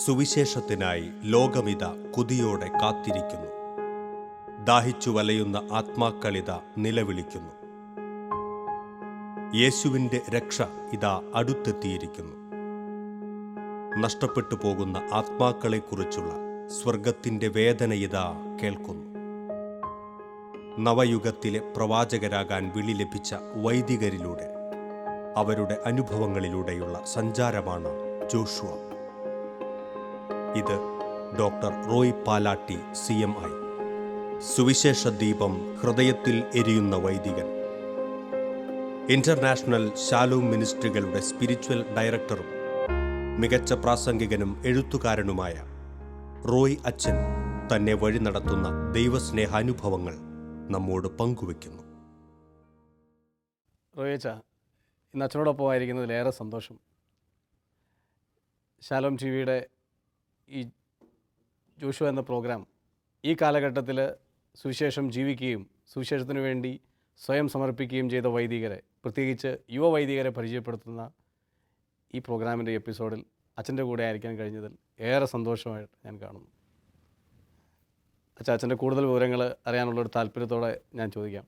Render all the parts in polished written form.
സുവിശേഷത്തിനായി ലോകമിത കൊതിയോടെ കാത്തിരിക്കുന്നു. ദാഹിച്ചു വലയുന്ന ആത്മാക്കളിത നിലവിളിക്കുന്നു. യേശുവിൻ്റെ രക്ഷ ഇതാ അടുത്തെത്തിയിരിക്കുന്നു. നഷ്ടപ്പെട്ടു പോകുന്ന ആത്മാക്കളെക്കുറിച്ചുള്ള സ്വർഗത്തിൻ്റെ വേദന ഇതാ കേൾക്കുന്നു. നവയുഗത്തിലെ പ്രവാചകരാകാൻ വിളി ലഭിച്ച വൈദികരിലൂടെ, അവരുടെ അനുഭവങ്ങളിലൂടെയുള്ള സഞ്ചാരമാണ് ജോഷുവ. ഇത് ഡോക്ടർ റോയ് പാലാട്ടി CMI. സുവിശേഷ ദീപം ഹൃദയത്തിൽ എരിയുന്ന വൈദികൻ. ഇന്റർനാഷണൽ ഷാലോം മിനിസ്ട്രികളുടെ സ്പിരിച്വൽ ഡയറക്ടറും മികച്ച പ്രാസംഗികനും എഴുത്തുകാരനുമായ റോയ് അച്ഛൻ തന്നെ വഴി നടത്തുന്ന ദൈവസ്നേഹാനുഭവങ്ങൾ നമ്മോട് പങ്കുവെക്കുന്നു. റോയ് അച്ഛാ, ഇന്ന് അച്ഛനോടൊപ്പം ആയിരിക്കുന്നതിലേറെ സന്തോഷം. ഷാലോം TVയുടെ ഈ ജോഷുവ എന്ന പ്രോഗ്രാം ഈ കാലഘട്ടത്തിൽ സുവിശേഷം ജീവിക്കുകയും സുവിശേഷത്തിനു വേണ്ടി സ്വയം സമർപ്പിക്കുകയും ചെയ്ത വൈദികരെ, പ്രത്യേകിച്ച് യുവ വൈദികരെ പരിചയപ്പെടുത്തുന്ന ഈ പ്രോഗ്രാമിൻ്റെ എപ്പിസോഡിൽ അച്ഛൻ്റെ കൂടെ ആയിരിക്കാൻ കഴിഞ്ഞതിൽ ഏറെ സന്തോഷമായിട്ട് ഞാൻ കാണുന്നു. അച്ഛൻ്റെ കൂടുതൽ വിവരങ്ങൾ അറിയാനുള്ളൊരു താല്പര്യത്തോടെ ഞാൻ ചോദിക്കാം.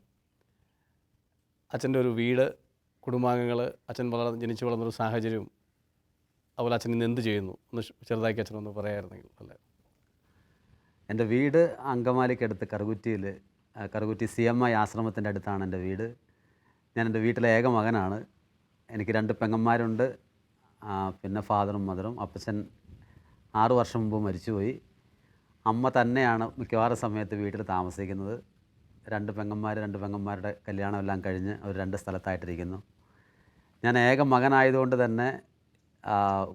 അച്ഛൻ്റെ ഒരു വീട്, കുടുംബാംഗങ്ങൾ, അച്ഛൻ ജനിച്ചു വളർന്നൊരു സാഹചര്യവും, അതുപോലെ അച്ഛൻ ഇന്ന് എന്ത് ചെയ്യുന്നു ഒന്ന് ചെറുതാക്കി അച്ഛനൊന്ന് പറയാമായിരുന്നെങ്കിൽ അല്ലേ. എൻ്റെ വീട് അങ്കമാലിക്കടുത്ത് കറുകുറ്റി CMI ആശ്രമത്തിൻ്റെ അടുത്താണ് എൻ്റെ വീട്. ഞാൻ എൻ്റെ വീട്ടിലെ ഏക മകനാണ്. എനിക്ക് 2 പെങ്ങന്മാരുണ്ട്. പിന്നെ ഫാദറും മദറും. അപ്പച്ചൻ 6 വർഷം മുമ്പ് മരിച്ചുപോയി. അമ്മ തന്നെയാണ് മിക്കവാറും സമയത്ത് വീട്ടിൽ താമസിക്കുന്നത്. 2 പെങ്ങന്മാരുടെ കല്യാണം എല്ലാം കഴിഞ്ഞ് അവർ 2 സ്ഥലത്തായിട്ടിരിക്കുന്നു. ഞാൻ ഏക മകനായതുകൊണ്ട് തന്നെ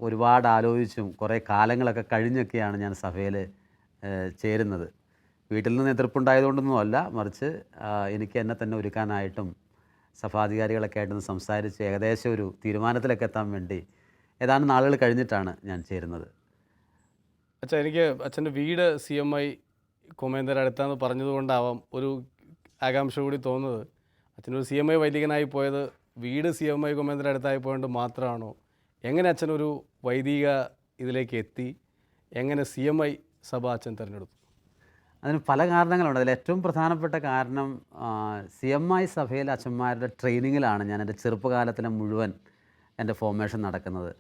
ഒരുപാട് ആലോചിച്ചും കുറേ കാലങ്ങളൊക്കെ കഴിഞ്ഞൊക്കെയാണ് ഞാൻ സഭയിൽ ചേരുന്നത്. വീട്ടിൽ നിന്ന് എതിർപ്പുണ്ടായതുകൊണ്ടൊന്നുമല്ല, മറിച്ച് എനിക്ക് എന്നെ തന്നെ ഒരുക്കാനായിട്ടും സഭാധികാരികളൊക്കെ ആയിട്ടൊന്ന് സംസാരിച്ച് ഏകദേശം ഒരു തീരുമാനത്തിലൊക്കെ എത്താൻ വേണ്ടി ഏതാനും നാളുകൾ കഴിഞ്ഞിട്ടാണ് ഞാൻ ചേരുന്നത്. എനിക്ക് അച്ഛൻ്റെ വീട് CMI കൊമേന്തര അടുത്താന്ന് പറഞ്ഞതുകൊണ്ടാവാം ഒരു ആകാംക്ഷ കൂടി തോന്നുന്നത്. അച്ഛനൊരു CMI വൈദികനായി പോയത് വീട് CMI കൊമേന്തര അടുത്തായി പോയത് മാത്രമാണോ? എങ്ങനെ അച്ഛനൊരു വൈദിക ഇതിലേക്ക് എത്തി? എങ്ങനെ CMI സഭ അച്ഛൻ തിരഞ്ഞെടുത്തു? അതിന് പല കാരണങ്ങളുണ്ട്. അതിൽ ഏറ്റവും പ്രധാനപ്പെട്ട കാരണം CMI സഭയിലെ അച്ഛന്മാരുടെ ട്രെയിനിങ്ങിലാണ് ഞാൻ എൻ്റെ ചെറുപ്പകാലത്തിലെ മുഴുവൻ എൻ്റെ ഫോർമേഷൻ നടക്കുന്നത്.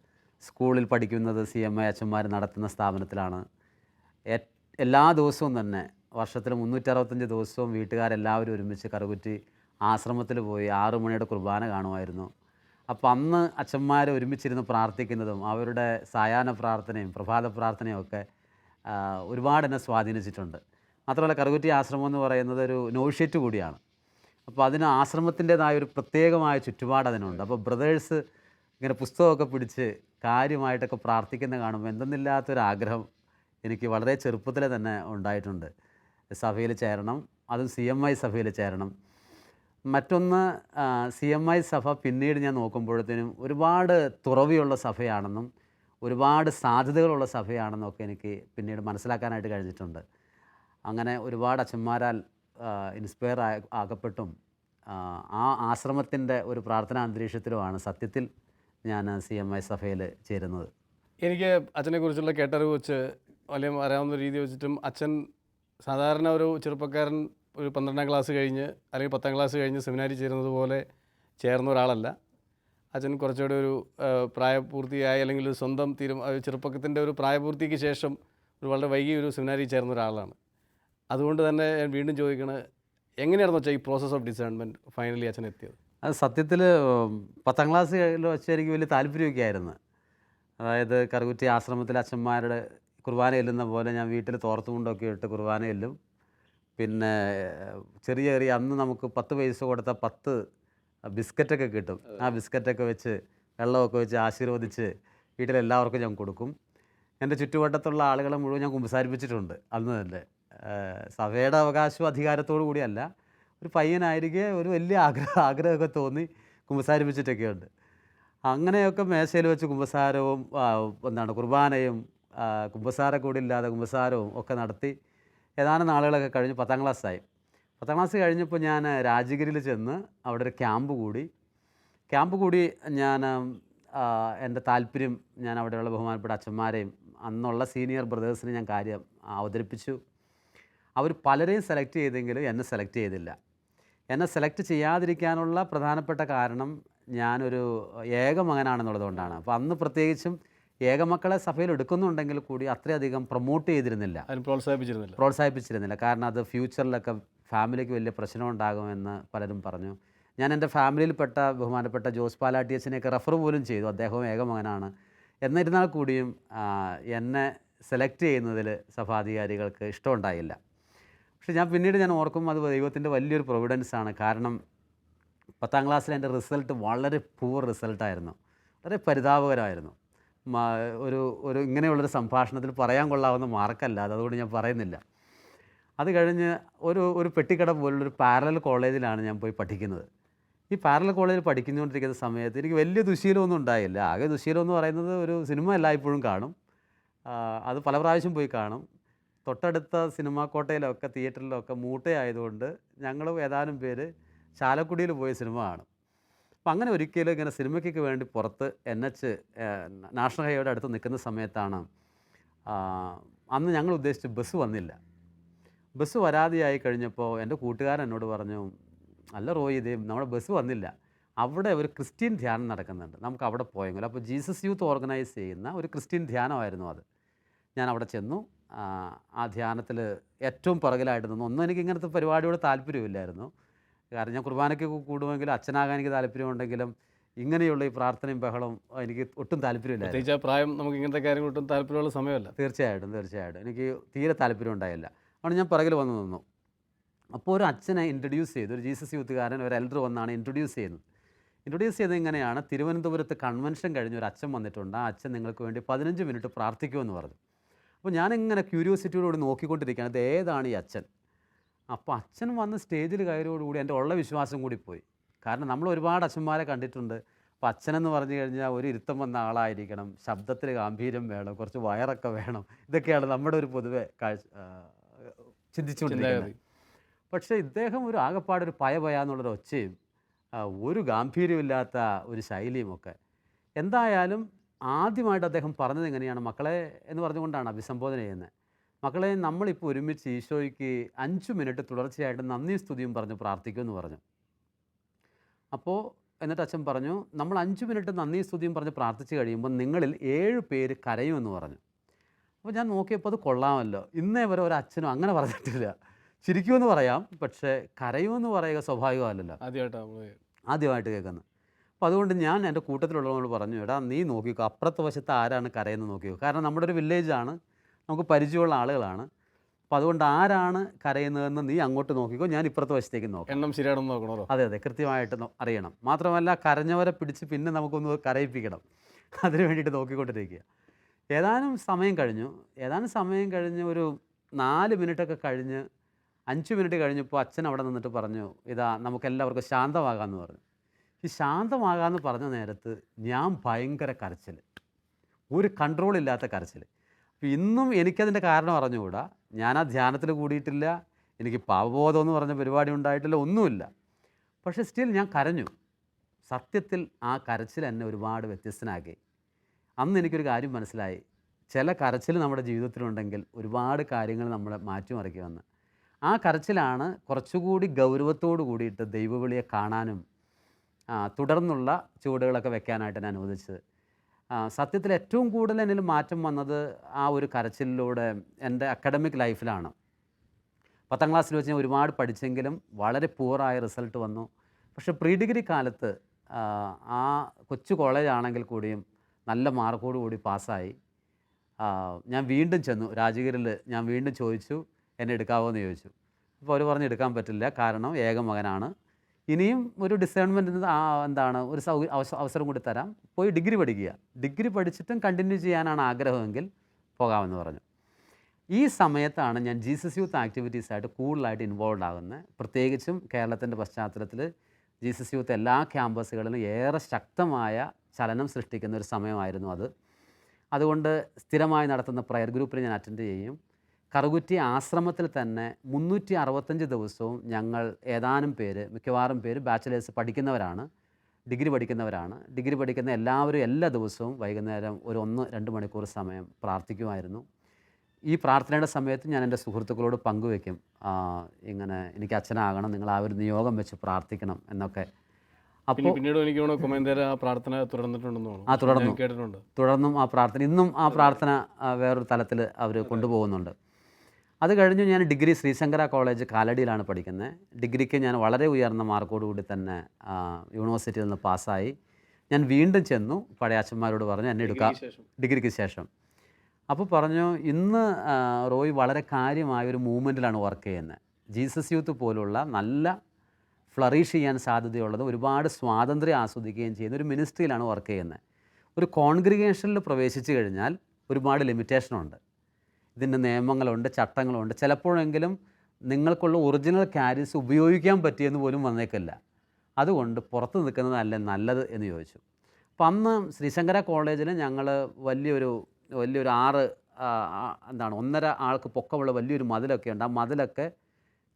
സ്കൂളിൽ പഠിക്കുന്നത് CMI അച്ഛന്മാർ നടത്തുന്ന സ്ഥാപനത്തിലാണ്. എല്ലാ ദിവസവും തന്നെ വർഷത്തിൽ 365 ദിവസവും വീട്ടുകാരെല്ലാവരും ഒരുമിച്ച് കറുകുറ്റി ആശ്രമത്തിൽ പോയി 6 മണിയുടെ കുർബാന കാണുമായിരുന്നു. അപ്പോൾ അന്ന് അച്ഛന്മാർ ഒരുമിച്ചിരുന്ന് പ്രാർത്ഥിക്കുന്നതും അവരുടെ സായാഹ്ന പ്രാർത്ഥനയും പ്രഭാത പ്രാർത്ഥനയും ഒക്കെ ഒരുപാട് എന്നെ സ്വാധീനിച്ചിട്ടുണ്ട്. മാത്രമല്ല കറുകുറ്റി ആശ്രമം എന്ന് പറയുന്നത് ഒരു നോഷ്യറ്റ് കൂടിയാണ്. അപ്പോൾ അതിന് ആശ്രമത്തിൻ്റേതായൊരു പ്രത്യേകമായ ചുറ്റുപാട് അതിനുണ്ട്. അപ്പോൾ ബ്രദേഴ്സ് ഇങ്ങനെ പുസ്തകമൊക്കെ പിടിച്ച് കാര്യമായിട്ടൊക്കെ പ്രാർത്ഥിക്കുന്ന കാണുമ്പോൾ എന്തെന്നില്ലാത്തൊരാഗ്രഹം എനിക്ക് വളരെ ചെറുപ്പത്തിലെ തന്നെ ഉണ്ടായിട്ടുണ്ട്. സഭയിൽ ചേരണം, അതും CMI സഭയിൽ ചേരണം. മറ്റൊന്ന്, CMI സഭ പിന്നീട് ഞാൻ നോക്കുമ്പോഴത്തേനും ഒരുപാട് തുറവിയുള്ള സഭയാണെന്നും ഒരുപാട് സാധ്യതകളുള്ള സഭയാണെന്നും ഒക്കെ എനിക്ക് പിന്നീട് മനസ്സിലാക്കാനായിട്ട് കഴിഞ്ഞിട്ടുണ്ട്. അങ്ങനെ ഒരുപാട് അച്ഛന്മാരാൽ ഇൻസ്പയർ ആകപ്പെട്ടും ആ ആശ്രമത്തിൻ്റെ ഒരു പ്രാർത്ഥനാ അന്തരീക്ഷത്തിലുമാണ് സത്യത്തിൽ ഞാൻ CMI സഭയിൽ ചേരുന്നത്. എനിക്ക് അച്ഛനെക്കുറിച്ചുള്ള കേട്ടറിവ് വെച്ച് അല്ലെങ്കിൽ അറിയാവുന്ന രീതി വെച്ചിട്ടും അച്ഛൻ സാധാരണ ഒരു ചെറുപ്പക്കാരൻ ഒരു 12ാം ക്ലാസ് കഴിഞ്ഞ് അല്ലെങ്കിൽ 10ാം ക്ലാസ് കഴിഞ്ഞ് സെമിനാരി ചേരുന്നത് പോലെ ചേർന്ന ഒരാളല്ല. അച്ഛൻ കുറച്ചുകൂടെ ഒരു പ്രായപൂർത്തിയായി അല്ലെങ്കിൽ ഒരു സ്വന്തം ചെറുപ്പത്തിൻ്റെ ഒരു പ്രായപൂർത്തിക്ക് ശേഷം വളരെ വൈകി ഒരു സെമിനാരി ചേർന്ന ഒരാളാണ്. അതുകൊണ്ട് തന്നെ ഞാൻ വീണ്ടും ചോദിക്കണത്, എങ്ങനെയാണെന്ന് വെച്ചാൽ ഈ പ്രോസസ് ഓഫ് ഡിസേൺമെൻറ്റ് ഫൈനലി അച്ഛൻ എത്തിയത്? അത് സത്യത്തിൽ 10ാം ക്ലാസ്സിൽ വെച്ച് എനിക്ക് വലിയ താല്പര്യമൊക്കെ ആയിരുന്നു. അതായത് കറുകുറ്റി ആശ്രമത്തിലെ അച്ഛന്മാരുടെ കുർബാന ചെല്ലുന്ന പോലെ ഞാൻ വീട്ടിൽ തോർത്തുമുണ്ടൊക്കെ ഇട്ട് കുർബാന ചെല്ലും. പിന്നെ ചെറിയ അന്ന് നമുക്ക് 10 പൈസ കൊടുത്ത 10 ബിസ്ക്കറ്റൊക്കെ കിട്ടും. ആ ബിസ്ക്കറ്റൊക്കെ വെച്ച് വെള്ളമൊക്കെ വെച്ച് ആശീർവദിച്ച് വീട്ടിലെല്ലാവർക്കും ഞാൻ കൊടുക്കും. എൻ്റെ ചുറ്റുവട്ടത്തുള്ള ആളുകളെ മുഴുവൻ ഞാൻ കുമ്പസാരിപ്പിച്ചിട്ടുണ്ട് അന്ന് തന്നെ. സഭയുടെ അവകാശവും അധികാരത്തോടു കൂടിയല്ല, ഒരു പയ്യനായിരിക്കെ ഒരു വലിയ ആഗ്രഹമൊക്കെ തോന്നി കുമ്പസാരിപ്പിച്ചിട്ടൊക്കെയുണ്ട്. അങ്ങനെയൊക്കെ മേശയിൽ വെച്ച് കുമ്പസാരവും കുർബാനയും കുമ്പസാരക്കൂടില്ലാതെ കുമ്പസാരവും ഒക്കെ നടത്തി ഏതാനും നാളുകളൊക്കെ കഴിഞ്ഞ് 10ാം ക്ലാസ്സായി. 10ാം ക്ലാസ് കഴിഞ്ഞപ്പോൾ ഞാൻ രാജഗിരിയിൽ ചെന്ന് അവിടെ ഒരു ക്യാമ്പ് കൂടി ഞാൻ എൻ്റെ താല്പര്യം ഞാൻ അവിടെയുള്ള ബഹുമാനപ്പെട്ട അച്ഛന്മാരെയും അന്നുള്ള സീനിയർ ബ്രദേഴ്സിനെ ഞാൻ കാര്യം അവതരിപ്പിച്ചു. അവർ പലരെയും സെലക്ട് ചെയ്തെങ്കിലും എന്നെ സെലക്ട് ചെയ്തില്ല. എന്നെ സെലക്ട് ചെയ്യാതിരിക്കാനുള്ള പ്രധാനപ്പെട്ട കാരണം ഞാനൊരു ഏക മകനാണെന്നുള്ളതുകൊണ്ടാണ്. അപ്പോൾ അന്ന് പ്രത്യേകിച്ചും ഏകമക്കളെ സഭയിൽ എടുക്കുന്നുണ്ടെങ്കിൽ കൂടി അത്രയധികം പ്രൊമോട്ട് ചെയ്തിരുന്നില്ല, അതിന് പ്രോത്സാഹിപ്പിച്ചിരുന്നില്ല. കാരണം അത് ഫ്യൂച്ചറിലൊക്കെ ഫാമിലിക്ക് വലിയ പ്രശ്നം ഉണ്ടാകുമെന്ന് പലരും പറഞ്ഞു. ഞാൻ എൻ്റെ ഫാമിലിയിൽപ്പെട്ട ബഹുമാനപ്പെട്ട ജോസ് പാലാട്ടി അച്ഛനെയൊക്കെ റെഫർ പോലും ചെയ്തു, അദ്ദേഹവും ഏകമകനാണ്. എന്നിരുന്നാൽ കൂടിയും എന്നെ സെലക്ട് ചെയ്യുന്നതിൽ സഭാധികാരികൾക്ക് ഇഷ്ടമുണ്ടായില്ല. പക്ഷെ പിന്നീട് ഞാൻ ഓർക്കും അത് ദൈവത്തിൻ്റെ വലിയൊരു പ്രൊവിഡൻസാണ്. കാരണം 10ാം ക്ലാസ്സിൽ എൻ്റെ റിസൾട്ട് വളരെ പൂർ റിസൾട്ടായിരുന്നു, വളരെ പരിതാപകരമായിരുന്നു. ഒരു ഇങ്ങനെയുള്ളൊരു സംഭാഷണത്തിൽ പറയാൻ കൊള്ളാവുന്ന മാർക്കല്ല, അതുകൊണ്ട് ഞാൻ പറയുന്നില്ല. അത് കഴിഞ്ഞ് ഒരു പെട്ടിക്കട പോലുള്ളൊരു പാരലൽ കോളേജിലാണ് ഞാൻ പോയി പഠിക്കുന്നത്. ഈ പാരലൽ കോളേജിൽ പഠിക്കുന്നുകൊണ്ടിരിക്കുന്ന സമയത്ത് എനിക്ക് വലിയ ദുശീലമൊന്നും ഉണ്ടായില്ല. ആകെ ദുശീലം എന്ന് പറയുന്നത് ഒരു സിനിമ എല്ലായ്പ്പോഴും കാണും, അത് പല പ്രാവശ്യം പോയി കാണും. തൊട്ടടുത്ത സിനിമാ കോട്ടയിലൊക്കെ തിയേറ്ററിലൊക്കെ മൂട്ടയായതുകൊണ്ട് ഞങ്ങൾ ഏതാനും പേര് ചാലക്കുടിയിൽ പോയി സിനിമ കാണും. അപ്പം അങ്ങനെ ഒരിക്കലും ഇങ്ങനെ സിനിമയ്ക്കൊക്കെ വേണ്ടി പുറത്ത് NH നാഷണൽ ഹൈവേയുടെ അടുത്ത് നിൽക്കുന്ന സമയത്താണ് അന്ന് ഞങ്ങൾ ഉദ്ദേശിച്ച ബസ് വന്നില്ല. ബസ് വരാതെയായി കഴിഞ്ഞപ്പോൾ എൻ്റെ കൂട്ടുകാരൻ എന്നോട് പറഞ്ഞു, അല്ല റോയി, ഇതേ നമ്മുടെ ബസ് വന്നില്ല, അവിടെ ഒരു ക്രിസ്ത്യൻ ധ്യാനം നടക്കുന്നുണ്ട്, നമുക്ക് അവിടെ പോയെങ്കിലും. അപ്പോൾ ജീസസ് യൂത്ത് ഓർഗനൈസ് ചെയ്യുന്ന ഒരു ക്രിസ്ത്യൻ ധ്യാനമായിരുന്നു അത്. ഞാൻ അവിടെ ചെന്നു. ആ ധ്യാനത്തിൽ ഏറ്റവും പുറകിലായിട്ട് നിന്നു. ഒന്നും എനിക്ക് ഇങ്ങനത്തെ പരിപാടിയോട് താല്പര്യമില്ലായിരുന്നു. കാരണം ഞാൻ കുർബാനയ്ക്ക് കൂടുമെങ്കിലും അച്ഛനാകാൻ എനിക്ക് താല്പര്യമുണ്ടെങ്കിലും ഇങ്ങനെയുള്ള ഈ പ്രാർത്ഥനയും ബഹളവും എനിക്ക് ഒട്ടും താല്പര്യമില്ലായിരുന്നു. പ്രത്യേകിച്ച് പ്രായം നമുക്ക് ഇങ്ങനത്തെ കാര്യങ്ങൾ ഒട്ടും താല്പര്യമുള്ള സമയമല്ല. തീർച്ചയായിട്ടും എനിക്ക് തീരെ താല്പര്യം ഉണ്ടായില്ല. അതുകൊണ്ട് ഞാൻ പുറകിൽ വന്ന് നിന്നു. അപ്പോൾ ഒരു അച്ഛനെ ഇൻട്രൊഡ്യൂസ് ചെയ്തു, ഒരു ജീസസ് യൂത്തുകാരൻ, ഒരു എൽഡർ വന്നാണ് ഇൻട്രൊഡ്യൂസ് ചെയ്തത് ഇങ്ങനെയാണ്: തിരുവനന്തപുരത്ത് കൺവെൻഷൻ കഴിഞ്ഞ് ഒരു അച്ഛൻ വന്നിട്ടുണ്ട്, ആ അച്ഛൻ നിങ്ങൾക്ക് വേണ്ടി 15 മിനിറ്റ് പ്രാർത്ഥിക്കുമെന്ന് പറഞ്ഞു. അപ്പോൾ ഞാനിങ്ങനെ ക്യൂരിയോസിറ്റിയോടുകൂടി നോക്കിക്കൊണ്ടിരിക്കുകയാണ്, ഇത് ഏതാണ് ഈ അച്ഛൻ. അപ്പോൾ അച്ഛൻ വന്ന് സ്റ്റേജിൽ കയറിയോടുകൂടി എൻ്റെ ഉള്ള വിശ്വാസം കൂടി പോയി. കാരണം നമ്മൾ ഒരുപാട് അച്ഛന്മാരെ കണ്ടിട്ടുണ്ട്. അപ്പോൾ അച്ഛനെന്ന് പറഞ്ഞു കഴിഞ്ഞാൽ ഒരു ഇരുത്തം വന്ന ആളായിരിക്കണം, ശബ്ദത്തിൽ ഗാംഭീര്യം വേണം, കുറച്ച് വയറൊക്കെ വേണം, ഇതൊക്കെയാണ് നമ്മുടെ ഒരു പൊതുവെ ചിന്തിച്ചുകൊണ്ടിരിക്കുന്നത്. പക്ഷേ ഇദ്ദേഹം ഒരു ആകപ്പാടൊരു പയപയാന്നുള്ളൊരു ഒച്ചയും ഒരു ഗാംഭീര്യമില്ലാത്ത ഒരു ശൈലിയുമൊക്കെ. എന്തായാലും ആദ്യമായിട്ട് അദ്ദേഹം പറഞ്ഞത് എങ്ങനെയാണ്, മക്കളെ എന്ന് പറഞ്ഞുകൊണ്ടാണ് അഭിസംബോധന ചെയ്യുന്നത്. മക്കളെ, നമ്മളിപ്പോൾ ഒരുമിച്ച് ഈശോയ്ക്ക് 5 മിനിറ്റ് തുടർച്ചയായിട്ട് നന്ദി സ്തുതിയും പറഞ്ഞ് പ്രാർത്ഥിക്കുമെന്ന് പറഞ്ഞു. അപ്പോൾ എന്നിട്ട് അച്ഛൻ പറഞ്ഞു, നമ്മൾ 5 മിനിറ്റ് നന്ദി സ്തുതിയും പറഞ്ഞ് പ്രാർത്ഥിച്ച് കഴിയുമ്പോൾ നിങ്ങളിൽ 7 പേര് കരയുമെന്ന് പറഞ്ഞു. അപ്പോൾ ഞാൻ നോക്കിയപ്പോൾ അത് കൊള്ളാമല്ലോ, ഇന്നേ വരെ ഒരു അച്ഛനും അങ്ങനെ പറഞ്ഞിട്ടില്ല. ചിരിക്കുമെന്ന് പറയാം, പക്ഷേ കരയുമെന്ന് പറയുക സ്വാഭാവികമല്ലല്ലോ, ആദ്യമായിട്ട് കേൾക്കുന്നത്. അപ്പോൾ അതുകൊണ്ട് ഞാൻ എൻ്റെ കൂട്ടത്തിലുള്ളവരോട് പറഞ്ഞു, എടാ നീ നോക്കിക്കോ, അപ്പുറത്തെ വശത്ത് ആരാണ് കരയെന്ന് നോക്കിക്കോ. കാരണം നമ്മുടെ ഒരു വില്ലേജാണ്, നമുക്ക് പരിചയമുള്ള ആളുകളാണ്. അപ്പോൾ അതുകൊണ്ട് ആരാണ് കരയുന്നതെന്ന് നീ അങ്ങോട്ട് നോക്കിക്കോ, ഞാൻ ഇപ്പുറത്തെ വശത്തേക്ക് നോക്കാം. എണ്ണം ശരിയാണെന്ന് നോക്കണോ? അതെ, കൃത്യമായിട്ട് അറിയണം. മാത്രമല്ല കരഞ്ഞവരെ പിടിച്ച് പിന്നെ നമുക്കൊന്ന് കരയിപ്പിക്കണം, അതിന് വേണ്ടിയിട്ട് നോക്കിക്കൊണ്ടിരിക്കുക. ഏതാനും സമയം കഴിഞ്ഞ് ഒരു 4 മിനിറ്റൊക്കെ കഴിഞ്ഞ് 5 മിനിറ്റ് കഴിഞ്ഞപ്പോൾ അച്ഛൻ അവിടെ നിന്നിട്ട് പറഞ്ഞു, ഇതാ നമുക്കെല്ലാവർക്കും ശാന്തമാകാമെന്ന് പറഞ്ഞു. ഈ ശാന്തമാകാമെന്ന് പറഞ്ഞ നേരത്ത് ഞാൻ ഭയങ്കര കരച്ചിൽ, ഒരു കൺട്രോളില്ലാത്ത കരച്ചിൽ. അപ്പോൾ ഇന്നും എനിക്കതിൻ്റെ കാരണം അറിഞ്ഞുകൂടാ. ഞാൻ ആ ധ്യാനത്തിൽ കൂടിയിട്ടില്ല, എനിക്ക് പാപബോധം എന്ന് പറഞ്ഞ പരിപാടി ഉണ്ടായിട്ടില്ല, ഒന്നുമില്ല. പക്ഷേ സ്റ്റിൽ ഞാൻ കരഞ്ഞു. സത്യത്തിൽ ആ കരച്ചിൽ എന്നെ ഒരുപാട് വ്യത്യസ്തനാക്കി. അന്ന് എനിക്കൊരു കാര്യം മനസ്സിലായി, ചില കരച്ചിൽ നമ്മുടെ ജീവിതത്തിലുണ്ടെങ്കിൽ ഒരുപാട് കാര്യങ്ങൾ നമ്മളെ മാറ്റിമറിക്കുമെന്ന്. ആ കരച്ചിലാണ് കുറച്ചുകൂടി ഗൗരവത്തോടു കൂടിയിട്ട് ദൈവവിളിയെ കാണാനും തുടർന്നുള്ള ചുവടുകളൊക്കെ വെക്കാനായിട്ട് എന്നെ അനുവദിച്ചത്. സത്യത്തിൽ ഏറ്റവും കൂടുതൽ എന്നിൽ മാറ്റം വന്നത് ആ ഒരു കരച്ചിലിലൂടെ എൻ്റെ അക്കാഡമിക് ലൈഫിലാണ്. 10ാം ക്ലാസ്സിൽ വെച്ച് ഞാൻ ഒരുപാട് പഠിച്ചെങ്കിലും വളരെ പൂറായ റിസൾട്ട് വന്നു. പക്ഷേ പ്രീ ഡിഗ്രി കാലത്ത് ആ കൊച്ചു കോളേജാണെങ്കിൽ കൂടിയും നല്ല മാർക്കോടുകൂടി പാസ്സായി. ഞാൻ വീണ്ടും ചെന്നു രാജഗിരിയിൽ, ഞാൻ വീണ്ടും ചോദിച്ചു എന്നെ എടുക്കാമോ എന്ന് ചോദിച്ചു. അപ്പോൾ അവർ പറഞ്ഞു എടുക്കാൻ പറ്റില്ല, കാരണം ഏക മകനാണ്, ഇനിയും ഒരു ഡിസേൺമെൻറ്റ് ഒരു അവസരം കൂടി തരാം, പോയി ഡിഗ്രി പഠിക്കുക, ഡിഗ്രി പഠിച്ചിട്ടും കണ്ടിന്യൂ ചെയ്യാനാണ് ആഗ്രഹമെങ്കിൽ പോകാമെന്ന് പറഞ്ഞു. ഈ സമയത്താണ് ഞാൻ ജീസസ് യൂത്ത് ആക്ടിവിറ്റീസായിട്ട് കൂടുതലായിട്ട് ഇൻവോൾവ് ആകുന്നത്. പ്രത്യേകിച്ചും കേരളത്തിൻ്റെ പശ്ചാത്തലത്തിൽ ജീസസ് യൂത്ത് എല്ലാ ക്യാമ്പസുകളിലും ഏറെ ശക്തമായ ചലനം സൃഷ്ടിക്കുന്ന ഒരു സമയമായിരുന്നു അത്. അതുകൊണ്ട് സ്ഥിരമായി നടത്തുന്ന പ്രയർ ഗ്രൂപ്പിൽ ഞാൻ അറ്റൻഡ് ചെയ്യും. കറുകുറ്റി ആശ്രമത്തിൽ തന്നെ 365 ദിവസവും ഞങ്ങൾ ഏതാനും പേര്, മിക്കവാറും പേര് ബാച്ചിലേഴ്സ് പഠിക്കുന്നവരാണ്, ഡിഗ്രി പഠിക്കുന്നവരാണ്. ഡിഗ്രി പഠിക്കുന്ന എല്ലാവരും എല്ലാ ദിവസവും വൈകുന്നേരം ഒരു 1-2 മണിക്കൂർ സമയം പ്രാർത്ഥിക്കുമായിരുന്നു. ഈ പ്രാർത്ഥനയുടെ സമയത്ത് ഞാൻ എൻ്റെ സുഹൃത്തുക്കളോട് പങ്കുവയ്ക്കും, ഇങ്ങനെ എനിക്ക് അച്ഛനാകണം, നിങ്ങൾ ആ ഒരു നിയോഗം വെച്ച് പ്രാർത്ഥിക്കണം എന്നൊക്കെ. അപ്പോൾ പിന്നീട് എനിക്ക് തോന്നുന്നു കുമേന്തര ആ പ്രാർത്ഥന തുടർന്നിട്ടുണ്ടെന്ന് തോന്നുന്നു. തുടർന്നു. ഞാൻ കേട്ടിട്ടുണ്ട്. തുടർന്നും ആ പ്രാർത്ഥന, ഇന്നും ആ പ്രാർത്ഥന വേറൊരു തലത്തിൽ അവർ കൊണ്ടുപോകുന്നുണ്ട്. അത് കഴിഞ്ഞ് ഞാൻ ഡിഗ്രി ശ്രീശങ്കര കോളേജ് കാലടിയിലാണ് പഠിക്കുന്നത്. ഡിഗ്രിക്ക് ഞാൻ വളരെ ഉയർന്ന മാർക്കോടുകൂടി തന്നെ യൂണിവേഴ്സിറ്റിയിൽ നിന്ന് പാസ്സായി. ഞാൻ വീണ്ടും ചെന്നു, പഴയ അച്ഛന്മാരോട് പറഞ്ഞു എന്നെ എടുക്കാം ഡിഗ്രിക്ക് ശേഷം. അപ്പോൾ പറഞ്ഞു, ഇന്ന് റോയ് വളരെ കാര്യമായ ഒരു മൂവ്മെൻറ്റിലാണ് വർക്ക് ചെയ്യുന്നത്. ജീസസ് യൂത്ത് പോലുള്ള നല്ല ഫ്ലറിഷ് ചെയ്യാൻ സാധ്യതയുള്ളത്, ഒരുപാട് സ്വാതന്ത്ര്യം ആസ്വദിക്കുകയും ചെയ്യുന്ന ഒരു മിനിസ്ട്രിയിലാണ് വർക്ക് ചെയ്യുന്നത്. ഒരു കോൺഗ്രിഗേഷനിൽ പ്രവേശിച്ചു കഴിഞ്ഞാൽ ഒരുപാട് ലിമിറ്റേഷനുണ്ട്. ഇതിൻ്റെ നിയമങ്ങളുണ്ട്, ചട്ടങ്ങളുണ്ട്. ചിലപ്പോഴെങ്കിലും നിങ്ങൾക്കുള്ള ഒറിജിനൽ ക്യാരീസ് ഉപയോഗിക്കാൻ പറ്റിയെന്ന് പോലും വന്നേക്കില്ല. അതുകൊണ്ട് പുറത്ത് നിൽക്കുന്നതല്ലേ നല്ലത് എന്ന് ചോദിച്ചു. അപ്പം അന്ന് ശ്രീശങ്കര കോളേജിൽ ഞങ്ങൾ വലിയൊരു 1.5 ആൾക്ക് പൊക്കമുള്ള വലിയൊരു മതിലൊക്കെ ഉണ്ട്. ആ മതിലൊക്കെ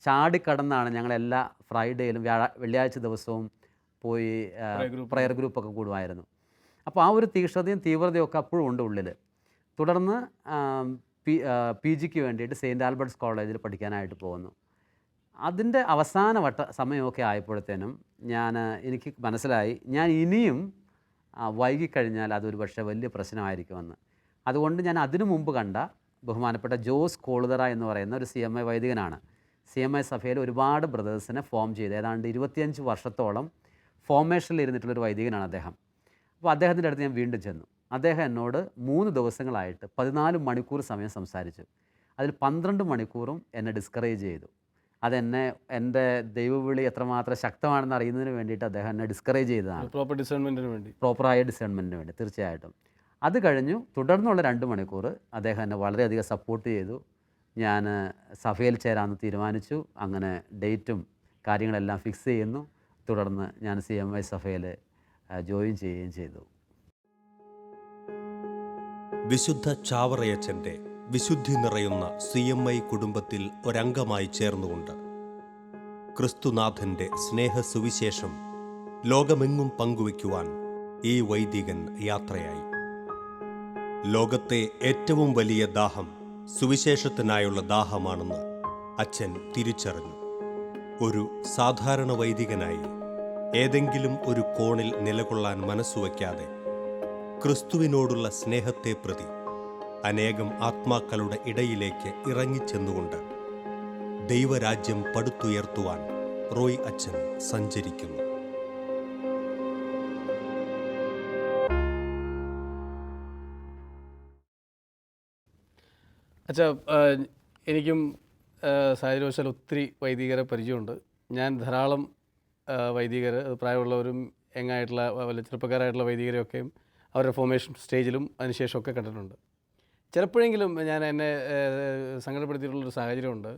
ചാടിക്കടന്നാണ് ഞങ്ങളെല്ലാ ഫ്രൈഡേയിലും വെള്ളിയാഴ്ച ദിവസവും പോയി പ്രയർ ഗ്രൂപ്പൊക്കെ കൂടുമായിരുന്നു. അപ്പോൾ ആ ഒരു തീക്ഷ്ണതയും തീവ്രതയൊക്കെ അപ്പോഴും ഉണ്ട് ഉള്ളിൽ. തുടർന്ന് പി ജിക്ക് വേണ്ടിയിട്ട് സെയിൻറ്റ് ആൽബർട്ട്സ് കോളേജിൽ പഠിക്കാനായിട്ട് പോകുന്നു. അതിൻ്റെ അവസാന സമയമൊക്കെ ആയപ്പോഴത്തേനും എനിക്ക് മനസ്സിലായി, ഞാൻ ഇനിയും വൈകിക്കഴിഞ്ഞാൽ അതൊരു പക്ഷേ വലിയ പ്രശ്നമായിരിക്കുമെന്ന്. അതുകൊണ്ട് ഞാൻ അതിനു മുമ്പ് കണ്ട ബഹുമാനപ്പെട്ട ജോസ് കോളുതറ എന്ന് പറയുന്ന ഒരു CMI വൈദികനാണ്. CMI സഭയിൽ ഒരുപാട് ബ്രദേഴ്സിനെ ഫോം ചെയ്ത് ഏതാണ്ട് 25 വർഷത്തോളം ഫോർമേഷനിൽ ഇരുന്നിട്ടുള്ളൊരു വൈദികനാണ് അദ്ദേഹം. അപ്പോൾ അദ്ദേഹത്തിൻ്റെ അടുത്ത് ഞാൻ വീണ്ടും ചെന്നു. അദ്ദേഹം എന്നോട് 3 ദിവസങ്ങളായിട്ട് 14 മണിക്കൂർ സമയം സംസാരിച്ചു. അതിൽ 12 മണിക്കൂറും എന്നെ ഡിസ്കറേജ് ചെയ്തു. എൻ്റെ ദൈവവിളി എത്രമാത്രം ശക്തമാണെന്ന് അറിയുന്നതിന് വേണ്ടിയിട്ട് അദ്ദേഹം എന്നെ ഡിസ്കറേജ് ചെയ്തതാണ്. പ്രോപ്പറായ ഡിസേൺമെൻറ്റിന് വേണ്ടി തീർച്ചയായിട്ടും. അത് കഴിഞ്ഞു തുടർന്നുള്ള 2 മണിക്കൂർ അദ്ദേഹം എന്നെ വളരെയധികം സപ്പോർട്ട് ചെയ്തു. ഞാൻ സഭയിൽ ചേരാമെന്ന് തീരുമാനിച്ചു. അങ്ങനെ ഡേറ്റും കാര്യങ്ങളെല്ലാം ഫിക്സ് ചെയ്യുന്നു. തുടർന്ന് ഞാൻ CMI സഭയിൽ ജോയിൻ ചെയ്യുകയും ചെയ്തു. വിശുദ്ധ ചാവറയച്ചൻ്റെ വിശുദ്ധി നിറയുന്ന CMI കുടുംബത്തിൽ ഒരംഗമായി ചേർന്നുകൊണ്ട് ക്രിസ്തുനാഥൻ്റെ സ്നേഹസുവിശേഷം ലോകമെങ്ങും പങ്കുവയ്ക്കുവാൻ ഈ വൈദികൻ യാത്രയായി. ലോകത്തെ ഏറ്റവും വലിയ ദാഹം സുവിശേഷത്തിനായുള്ള ദാഹമാണെന്ന് അച്ഛൻ തിരിച്ചറിഞ്ഞു. ഒരു സാധാരണ വൈദികനായി ഏതെങ്കിലും ഒരു കോണിൽ നിലകൊള്ളാൻ മനസ്സുവയ്ക്കാതെ ക്രിസ്തുവിനോടുള്ള സ്നേഹത്തെ പ്രതി അനേകം ആത്മാക്കളുടെ ഇടയിലേക്ക് ഇറങ്ങിച്ചെന്നുകൊണ്ട് ദൈവരാജ്യം പടുത്തുയർത്തുവാൻ റോയ് അച്ഛൻ സഞ്ചരിക്കുന്നു. അച്ഛാ, എനിക്കും സാഹചര്യവശാൽ ഒത്തിരി വൈദികരെ പരിചയമുണ്ട്. ഞാൻ ധാരാളം വൈദികർ, പ്രായമുള്ളവരും യങ്ങായിട്ടുള്ള വല്ല ചെറുപ്പക്കാരായിട്ടുള്ള വൈദികരെയൊക്കെയും അവരുടെ ഫോർമേഷൻ സ്റ്റേജിലും അതിനുശേഷമൊക്കെ കണ്ടിട്ടുണ്ട്. ചിലപ്പോഴെങ്കിലും എന്നെ സങ്കടപ്പെടുത്തിയിട്ടുള്ളൊരു സാഹചര്യമുണ്ട്.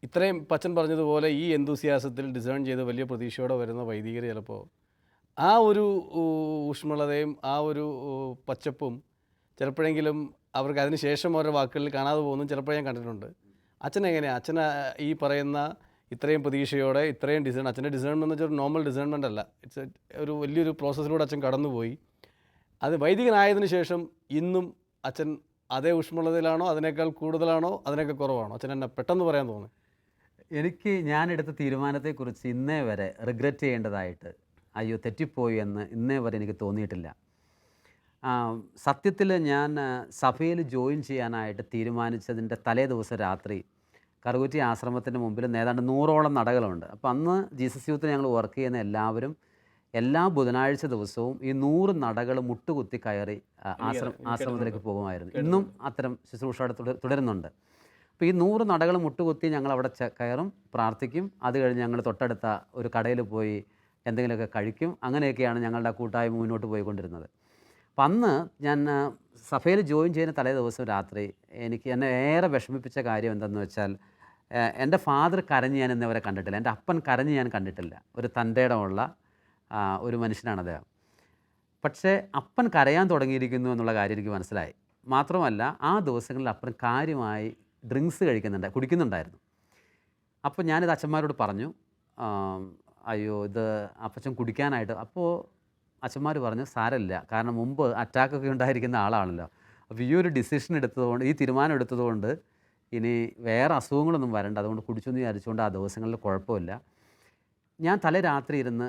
ഇത്രയും അച്ഛൻ പറഞ്ഞതുപോലെ ഈ എന്തൂസിയാസത്തിൽ ഡിസേൺ ചെയ്ത് വലിയ പ്രതീക്ഷയോടെ വരുന്ന വൈദികർ ചിലപ്പോൾ ആ ഒരു ഊഷ്മളതയും ആ ഒരു പച്ചപ്പും ചിലപ്പോഴെങ്കിലും അവർക്ക് അതിന് ശേഷം അവരുടെ വാക്കുകളിൽ കാണാതെ പോകുന്നു ചിലപ്പോൾ ഞാൻ കണ്ടിട്ടുണ്ട്. അച്ഛനെങ്ങനെയാണ്? അച്ഛന് ഈ പറയുന്ന ഇത്രയും പ്രതീക്ഷയോടെ ഇത്രയും അച്ഛൻ്റെ ഡിസേൺമെൻ്റ് എന്ന് വെച്ചാൽ ഒരു നോർമൽ ഡിസേൺമെൻ്റ് അല്ല, ഇറ്റ്സ് ഒരു വലിയൊരു പ്രോസസ്സിലൂടെ അച്ഛൻ കടന്നുപോയി. അത് വൈദികനായതിനു ശേഷം ഇന്നും അച്ഛൻ അതേ ഊഷ്മളതയിലാണോ, അതിനേക്കാൾ കൂടുതലാണോ, അതിനേക്കാൾ കുറവാണോ? അച്ഛൻ എന്നെ പെട്ടെന്ന് പറയാൻ തോന്നുന്നു. ഞാനെടുത്ത തീരുമാനത്തെക്കുറിച്ച് ഇന്നേ വരെ റിഗ്രറ്റ് ചെയ്യേണ്ടതായിട്ട്, അയ്യോ തെറ്റിപ്പോയി എന്ന് ഇന്നേ വരെ എനിക്ക് തോന്നിയിട്ടില്ല. സത്യത്തിൽ ഞാൻ സഭയിൽ ജോയിൻ ചെയ്യാനായിട്ട് തീരുമാനിച്ചതിൻ്റെ തലേ ദിവസം രാത്രി കറുകുറ്റി ആശ്രമത്തിൻ്റെ മുമ്പിൽ ഏതാണ്ട് 100ഓളം നടകളുണ്ട്. അപ്പോൾ അന്ന് ജീസസ് യൂത്തിൽ ഞങ്ങൾ വർക്ക് ചെയ്യുന്ന എല്ലാവരും എല്ലാ ബുധനാഴ്ച ദിവസവും ഈ 100 നടകൾ മുട്ടുകുത്തി കയറി ആശ്രമത്തിലേക്ക് പോകുമായിരുന്നു. ഇന്നും അത്തരം ശുശ്രൂഷ തുടരുന്നുണ്ട്. അപ്പോൾ ഈ 100 നടകൾ മുട്ടുകുത്തി ഞങ്ങൾ അവിടെ കയറും, പ്രാർത്ഥിക്കും. അത് കഴിഞ്ഞ് ഞങ്ങൾ തൊട്ടടുത്ത ഒരു കടയിൽ പോയി എന്തെങ്കിലുമൊക്കെ കഴിക്കും. അങ്ങനെയൊക്കെയാണ് ഞങ്ങളുടെ കൂട്ടായ്മ മുന്നോട്ട് പോയിക്കൊണ്ടിരുന്നത്. അപ്പം അന്ന് ഞാൻ സഭയിൽ ജോയിൻ ചെയ്യുന്ന തലേ ദിവസം രാത്രി എന്നെ ഏറെ വിഷമിപ്പിച്ച കാര്യം എന്തെന്ന് വെച്ചാൽ, എൻ്റെ ഫാദർ കരഞ്ഞ് ഞാൻ ഇന്നവരെ കണ്ടിട്ടില്ല, എൻ്റെ അപ്പൻ കരഞ്ഞ് ഞാൻ കണ്ടിട്ടില്ല. ഒരു തൻ്റെ ഇടമുള്ള ഒരു മനുഷ്യനാണ് അദ്ദേഹം. പക്ഷേ അപ്പൻ കരയാൻ തുടങ്ങിയിരിക്കുന്നു എന്നുള്ള കാര്യം എനിക്ക് മനസ്സിലായി. മാത്രമല്ല ആ ദിവസങ്ങളിൽ അപ്പൻ കാര്യമായി ഡ്രിങ്ക്സ് കുടിക്കുന്നുണ്ടായിരുന്നു. അപ്പോൾ ഞാനിത് അച്ഛന്മാരോട് പറഞ്ഞു, അയ്യോ ഇത് അപ്പച്ചൻ കുടിക്കാനായിട്ട്. അപ്പോൾ അച്ഛന്മാർ പറഞ്ഞു സാരമില്ല, കാരണം മുമ്പ് അറ്റാക്കൊക്കെ ഉണ്ടായിരിക്കുന്ന ആളാണല്ലോ. അപ്പോൾ ഈ ഒരു ഡിസിഷൻ എടുത്തതുകൊണ്ട്, ഈ തീരുമാനം എടുത്തതുകൊണ്ട് ഇനി വേറെ അസുഖങ്ങളൊന്നും വരണ്ട, അതുകൊണ്ട് കുടിച്ചെന്ന് വിചാരിച്ചുകൊണ്ട് ആ ദിവസങ്ങളിൽ കുഴപ്പമില്ല. ഞാൻ തലേരാത്രി ഇരുന്ന്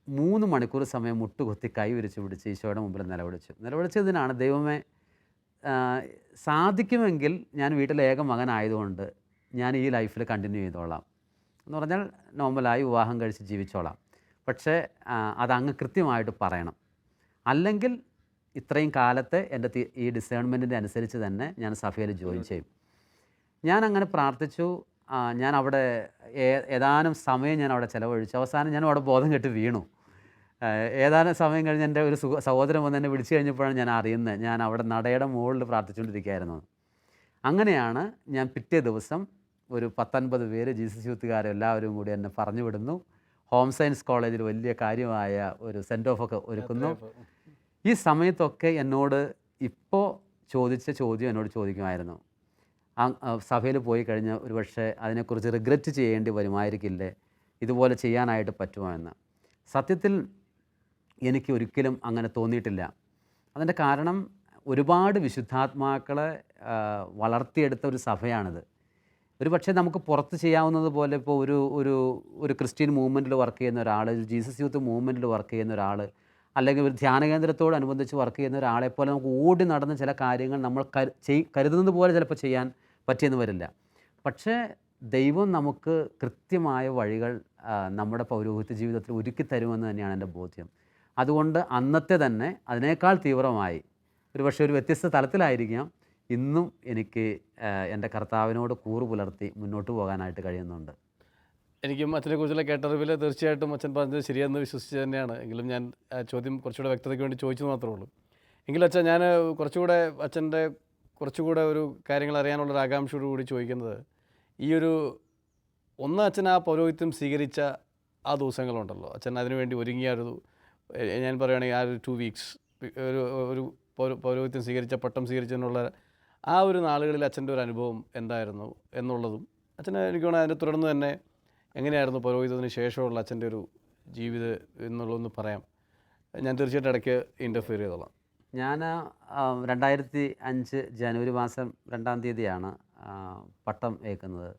3 മണിക്കൂർ സമയം മുട്ടുകുത്തി കൈ വിരിച്ച് പിടിച്ച് ഈശോയുടെ മുമ്പിൽ നിലവിളിച്ചതിനാണ് ദൈവമേ, സാധിക്കുമെങ്കിൽ ഞാൻ വീട്ടിലെ ഏക മകനായതുകൊണ്ട് ഞാൻ ഈ ലൈഫിൽ കണ്ടിന്യൂ ചെയ്തോളാം എന്ന് പറഞ്ഞാൽ നോർമലായി വിവാഹം കഴിച്ച് ജീവിച്ചോളാം. പക്ഷേ അതങ്ങ് കൃത്യമായിട്ട് പറയണം, അല്ലെങ്കിൽ ഇത്രയും കാലത്തെ എൻ്റെ ഈ ഡിസേൺമെൻറ്റിൻ്റെ അനുസരിച്ച് തന്നെ ഞാൻ സഭയിൽ ജോയിൻ ചെയ്യും. ഞാൻ അങ്ങനെ പ്രാർത്ഥിച്ചു. ഞാൻ അവിടെ ഏതാനും സമയം ഞാൻ അവിടെ ചിലവഴിച്ചു. അവസാനം ഞാൻ അവിടെ ബോധം കെട്ട് വീണു. ഏതാനും സമയം കഴിഞ്ഞ് എൻ്റെ ഒരു സഹോദരൻ വന്ന് എന്നെ വിളിച്ചു കഴിഞ്ഞപ്പോഴാണ് ഞാൻ അറിയുന്നത് ഞാൻ അവിടെ നടയുടെ മുകളിൽ പ്രാർത്ഥിച്ചുകൊണ്ടിരിക്കുകയായിരുന്നു. അങ്ങനെയാണ് ഞാൻ പിറ്റേ ദിവസം ഒരു 19 പേര് ജീസസ് യൂത്തുകാരെല്ലാവരും കൂടി എന്നെ പറഞ്ഞു വിടുന്നു. ഹോം സയൻസ് കോളേജിൽ വലിയ കാര്യമായ ഒരു സെൻഡ് ഓഫ് ഒക്കെ ഒരുക്കുന്നു. ഈ സമയത്തൊക്കെ എന്നോട് ഇപ്പോൾ ചോദിച്ച ചോദ്യം എന്നോട് ചോദിക്കുമായിരുന്നു, സഭയിൽ പോയി കഴിഞ്ഞാൽ ഒരു പക്ഷേ അതിനെക്കുറിച്ച് റിഗ്രറ്റ് ചെയ്യേണ്ടി വരുമായിരിക്കില്ലേ, ഇതുപോലെ ചെയ്യാനായിട്ട് പറ്റുമോ എന്ന്. സത്യത്തിൽ എനിക്ക് ഒരിക്കലും അങ്ങനെ തോന്നിയിട്ടില്ല. അതിൻ്റെ കാരണം ഒരുപാട് വിശുദ്ധാത്മാക്കളെ വളർത്തിയെടുത്ത ഒരു സഭയാണിത്. ഒരു പക്ഷേ നമുക്ക് പുറത്ത് ചെയ്യാവുന്നത് പോലെ ഇപ്പോൾ ഒരു ക്രിസ്ത്യൻ മൂവ്മെൻറ്റിൽ വർക്ക് ചെയ്യുന്ന ഒരാൾ, ജീസസ് യൂത്ത് മൂവ്മെൻറ്റിൽ വർക്ക് ചെയ്യുന്ന ഒരാൾ, അല്ലെങ്കിൽ ഒരു ധ്യാന കേന്ദ്രത്തോടനുബന്ധിച്ച് വർക്ക് ചെയ്യുന്ന ഒരാളെപ്പോലെ നമുക്ക് ഓടി നടന്ന് ചില കാര്യങ്ങൾ നമ്മൾ കരുതുന്നത് പോലെ ചിലപ്പോൾ ചെയ്യാൻ പറ്റിയെന്ന് വരില്ല. പക്ഷേ ദൈവം നമുക്ക് കൃത്യമായ വഴികൾ നമ്മുടെ പൗരോഹിത്യ ജീവിതത്തിൽ ഒരുക്കി തരുമെന്ന് തന്നെയാണ് എൻ്റെ ബോധ്യം. അതുകൊണ്ട് അന്നത്തെ തന്നെ അതിനേക്കാൾ തീവ്രമായി ഒരുപക്ഷെ ഒരു വ്യത്യസ്ത തലത്തിലായിരിക്കാം ഇന്നും എനിക്ക് എൻ്റെ കർത്താവിനോട് കൂറ് പുലർത്തി മുന്നോട്ട് പോകാനായിട്ട് കഴിയുന്നുണ്ട്. എനിക്കും അച്ഛനെക്കുറിച്ചുള്ള കേട്ടറിവിൽ തീർച്ചയായിട്ടും അച്ഛൻ പറഞ്ഞത് ശരിയെന്ന് വിശ്വസിച്ച് തന്നെയാണ്. എങ്കിലും ഞാൻ ചോദ്യം കുറച്ചുകൂടെ വ്യക്തതയ്ക്ക് വേണ്ടി ചോദിച്ചു മാത്രമേ ഉള്ളൂ. എങ്കിലും അച്ഛൻ ഞാൻ കുറച്ചുകൂടെ അച്ഛൻ്റെ കുറച്ചുകൂടെ ഒരു കാര്യങ്ങൾ അറിയാനുള്ളൊരു ആകാംക്ഷയോട് കൂടി ചോദിക്കുന്നത്, ഈ ഒരു അച്ഛൻ ആ പൗരോഹിത്യം സ്വീകരിച്ച ആ ദിവസങ്ങളുണ്ടല്ലോ, അച്ഛൻ അതിനുവേണ്ടി ഒരുങ്ങിയ ഞാൻ പറയുകയാണെങ്കിൽ ആ ഒരു 2 വീക്സ് ഒരു പൗരോഹിത്യം സ്വീകരിച്ച പട്ടം സ്വീകരിച്ചതിനുള്ള ആ ഒരു നാളുകളിൽ അച്ഛൻ്റെ ഒരു അനുഭവം എന്തായിരുന്നു എന്നുള്ളതും അച്ഛന് എനിക്ക് തോന്നുന്നത് അതിനെ തുടർന്ന് തന്നെ എങ്ങനെയായിരുന്നു പൗരോഹിത്യത്തിന് ശേഷമുള്ള അച്ഛൻ്റെ ഒരു ജീവിതം എന്നുള്ളതൊന്ന് പറയാം. ഞാൻ തീർച്ചയായിട്ടും ഇടയ്ക്ക് ഇൻ്റർഫിയർ ചെയ്തോളാം. ഞാൻ 2005 ജനുവരി മാസം 2-ാം തീയതിയാണ് പട്ടം ഏൽക്കുന്നത്.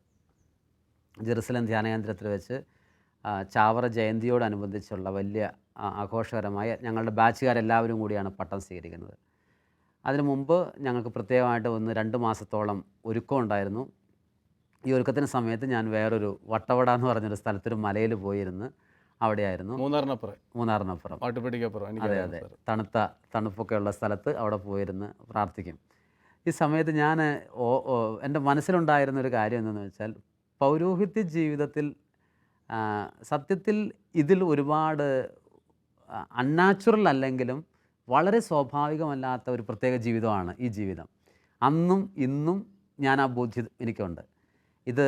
ജെറുസലേം ധ്യാനകേന്ദ്രത്തിൽ വെച്ച് ചാവറ ജയന്തിയോടനുബന്ധിച്ചുള്ള വലിയ ആഘോഷകരമായ ഞങ്ങളുടെ ബാച്ചുകാരെല്ലാവരും കൂടിയാണ് പട്ടം സ്വീകരിക്കുന്നത്. അതിനു മുമ്പ് ഞങ്ങൾക്ക് പ്രത്യേകമായിട്ട് 1-2 മാസത്തോളം ഒരുക്കം ഉണ്ടായിരുന്നു. ഈ ഒരുക്കത്തിന് സമയത്ത് ഞാൻ വേറൊരു വട്ടവട എന്ന് പറഞ്ഞൊരു സ്ഥലത്തൊരു മലയിൽ പോയിരുന്ന് അവിടെയായിരുന്നു. മൂന്നാറിനപ്പുറം അതെ തണുപ്പൊക്കെ ഉള്ള സ്ഥലത്ത് അവിടെ പോയിരുന്ന് പ്രാർത്ഥിക്കും. ഈ സമയത്ത് ഞാൻ എൻ്റെ മനസ്സിലുണ്ടായിരുന്നൊരു കാര്യം എന്തെന്ന് വെച്ചാൽ, പൗരോഹിത്യ ജീവിതത്തിൽ സത്യത്തിൽ ഇതിൽ ഒരുപാട് അൺനാച്ചുറൽ അല്ലെങ്കിലും വളരെ സ്വാഭാവികമല്ലാത്ത ഒരു പ്രത്യേക ജീവിതമാണ് ഈ ജീവിതം. അന്നും ഇന്നും ഞാൻ ആ ബോധ്യം എനിക്കുണ്ട്. ഇത്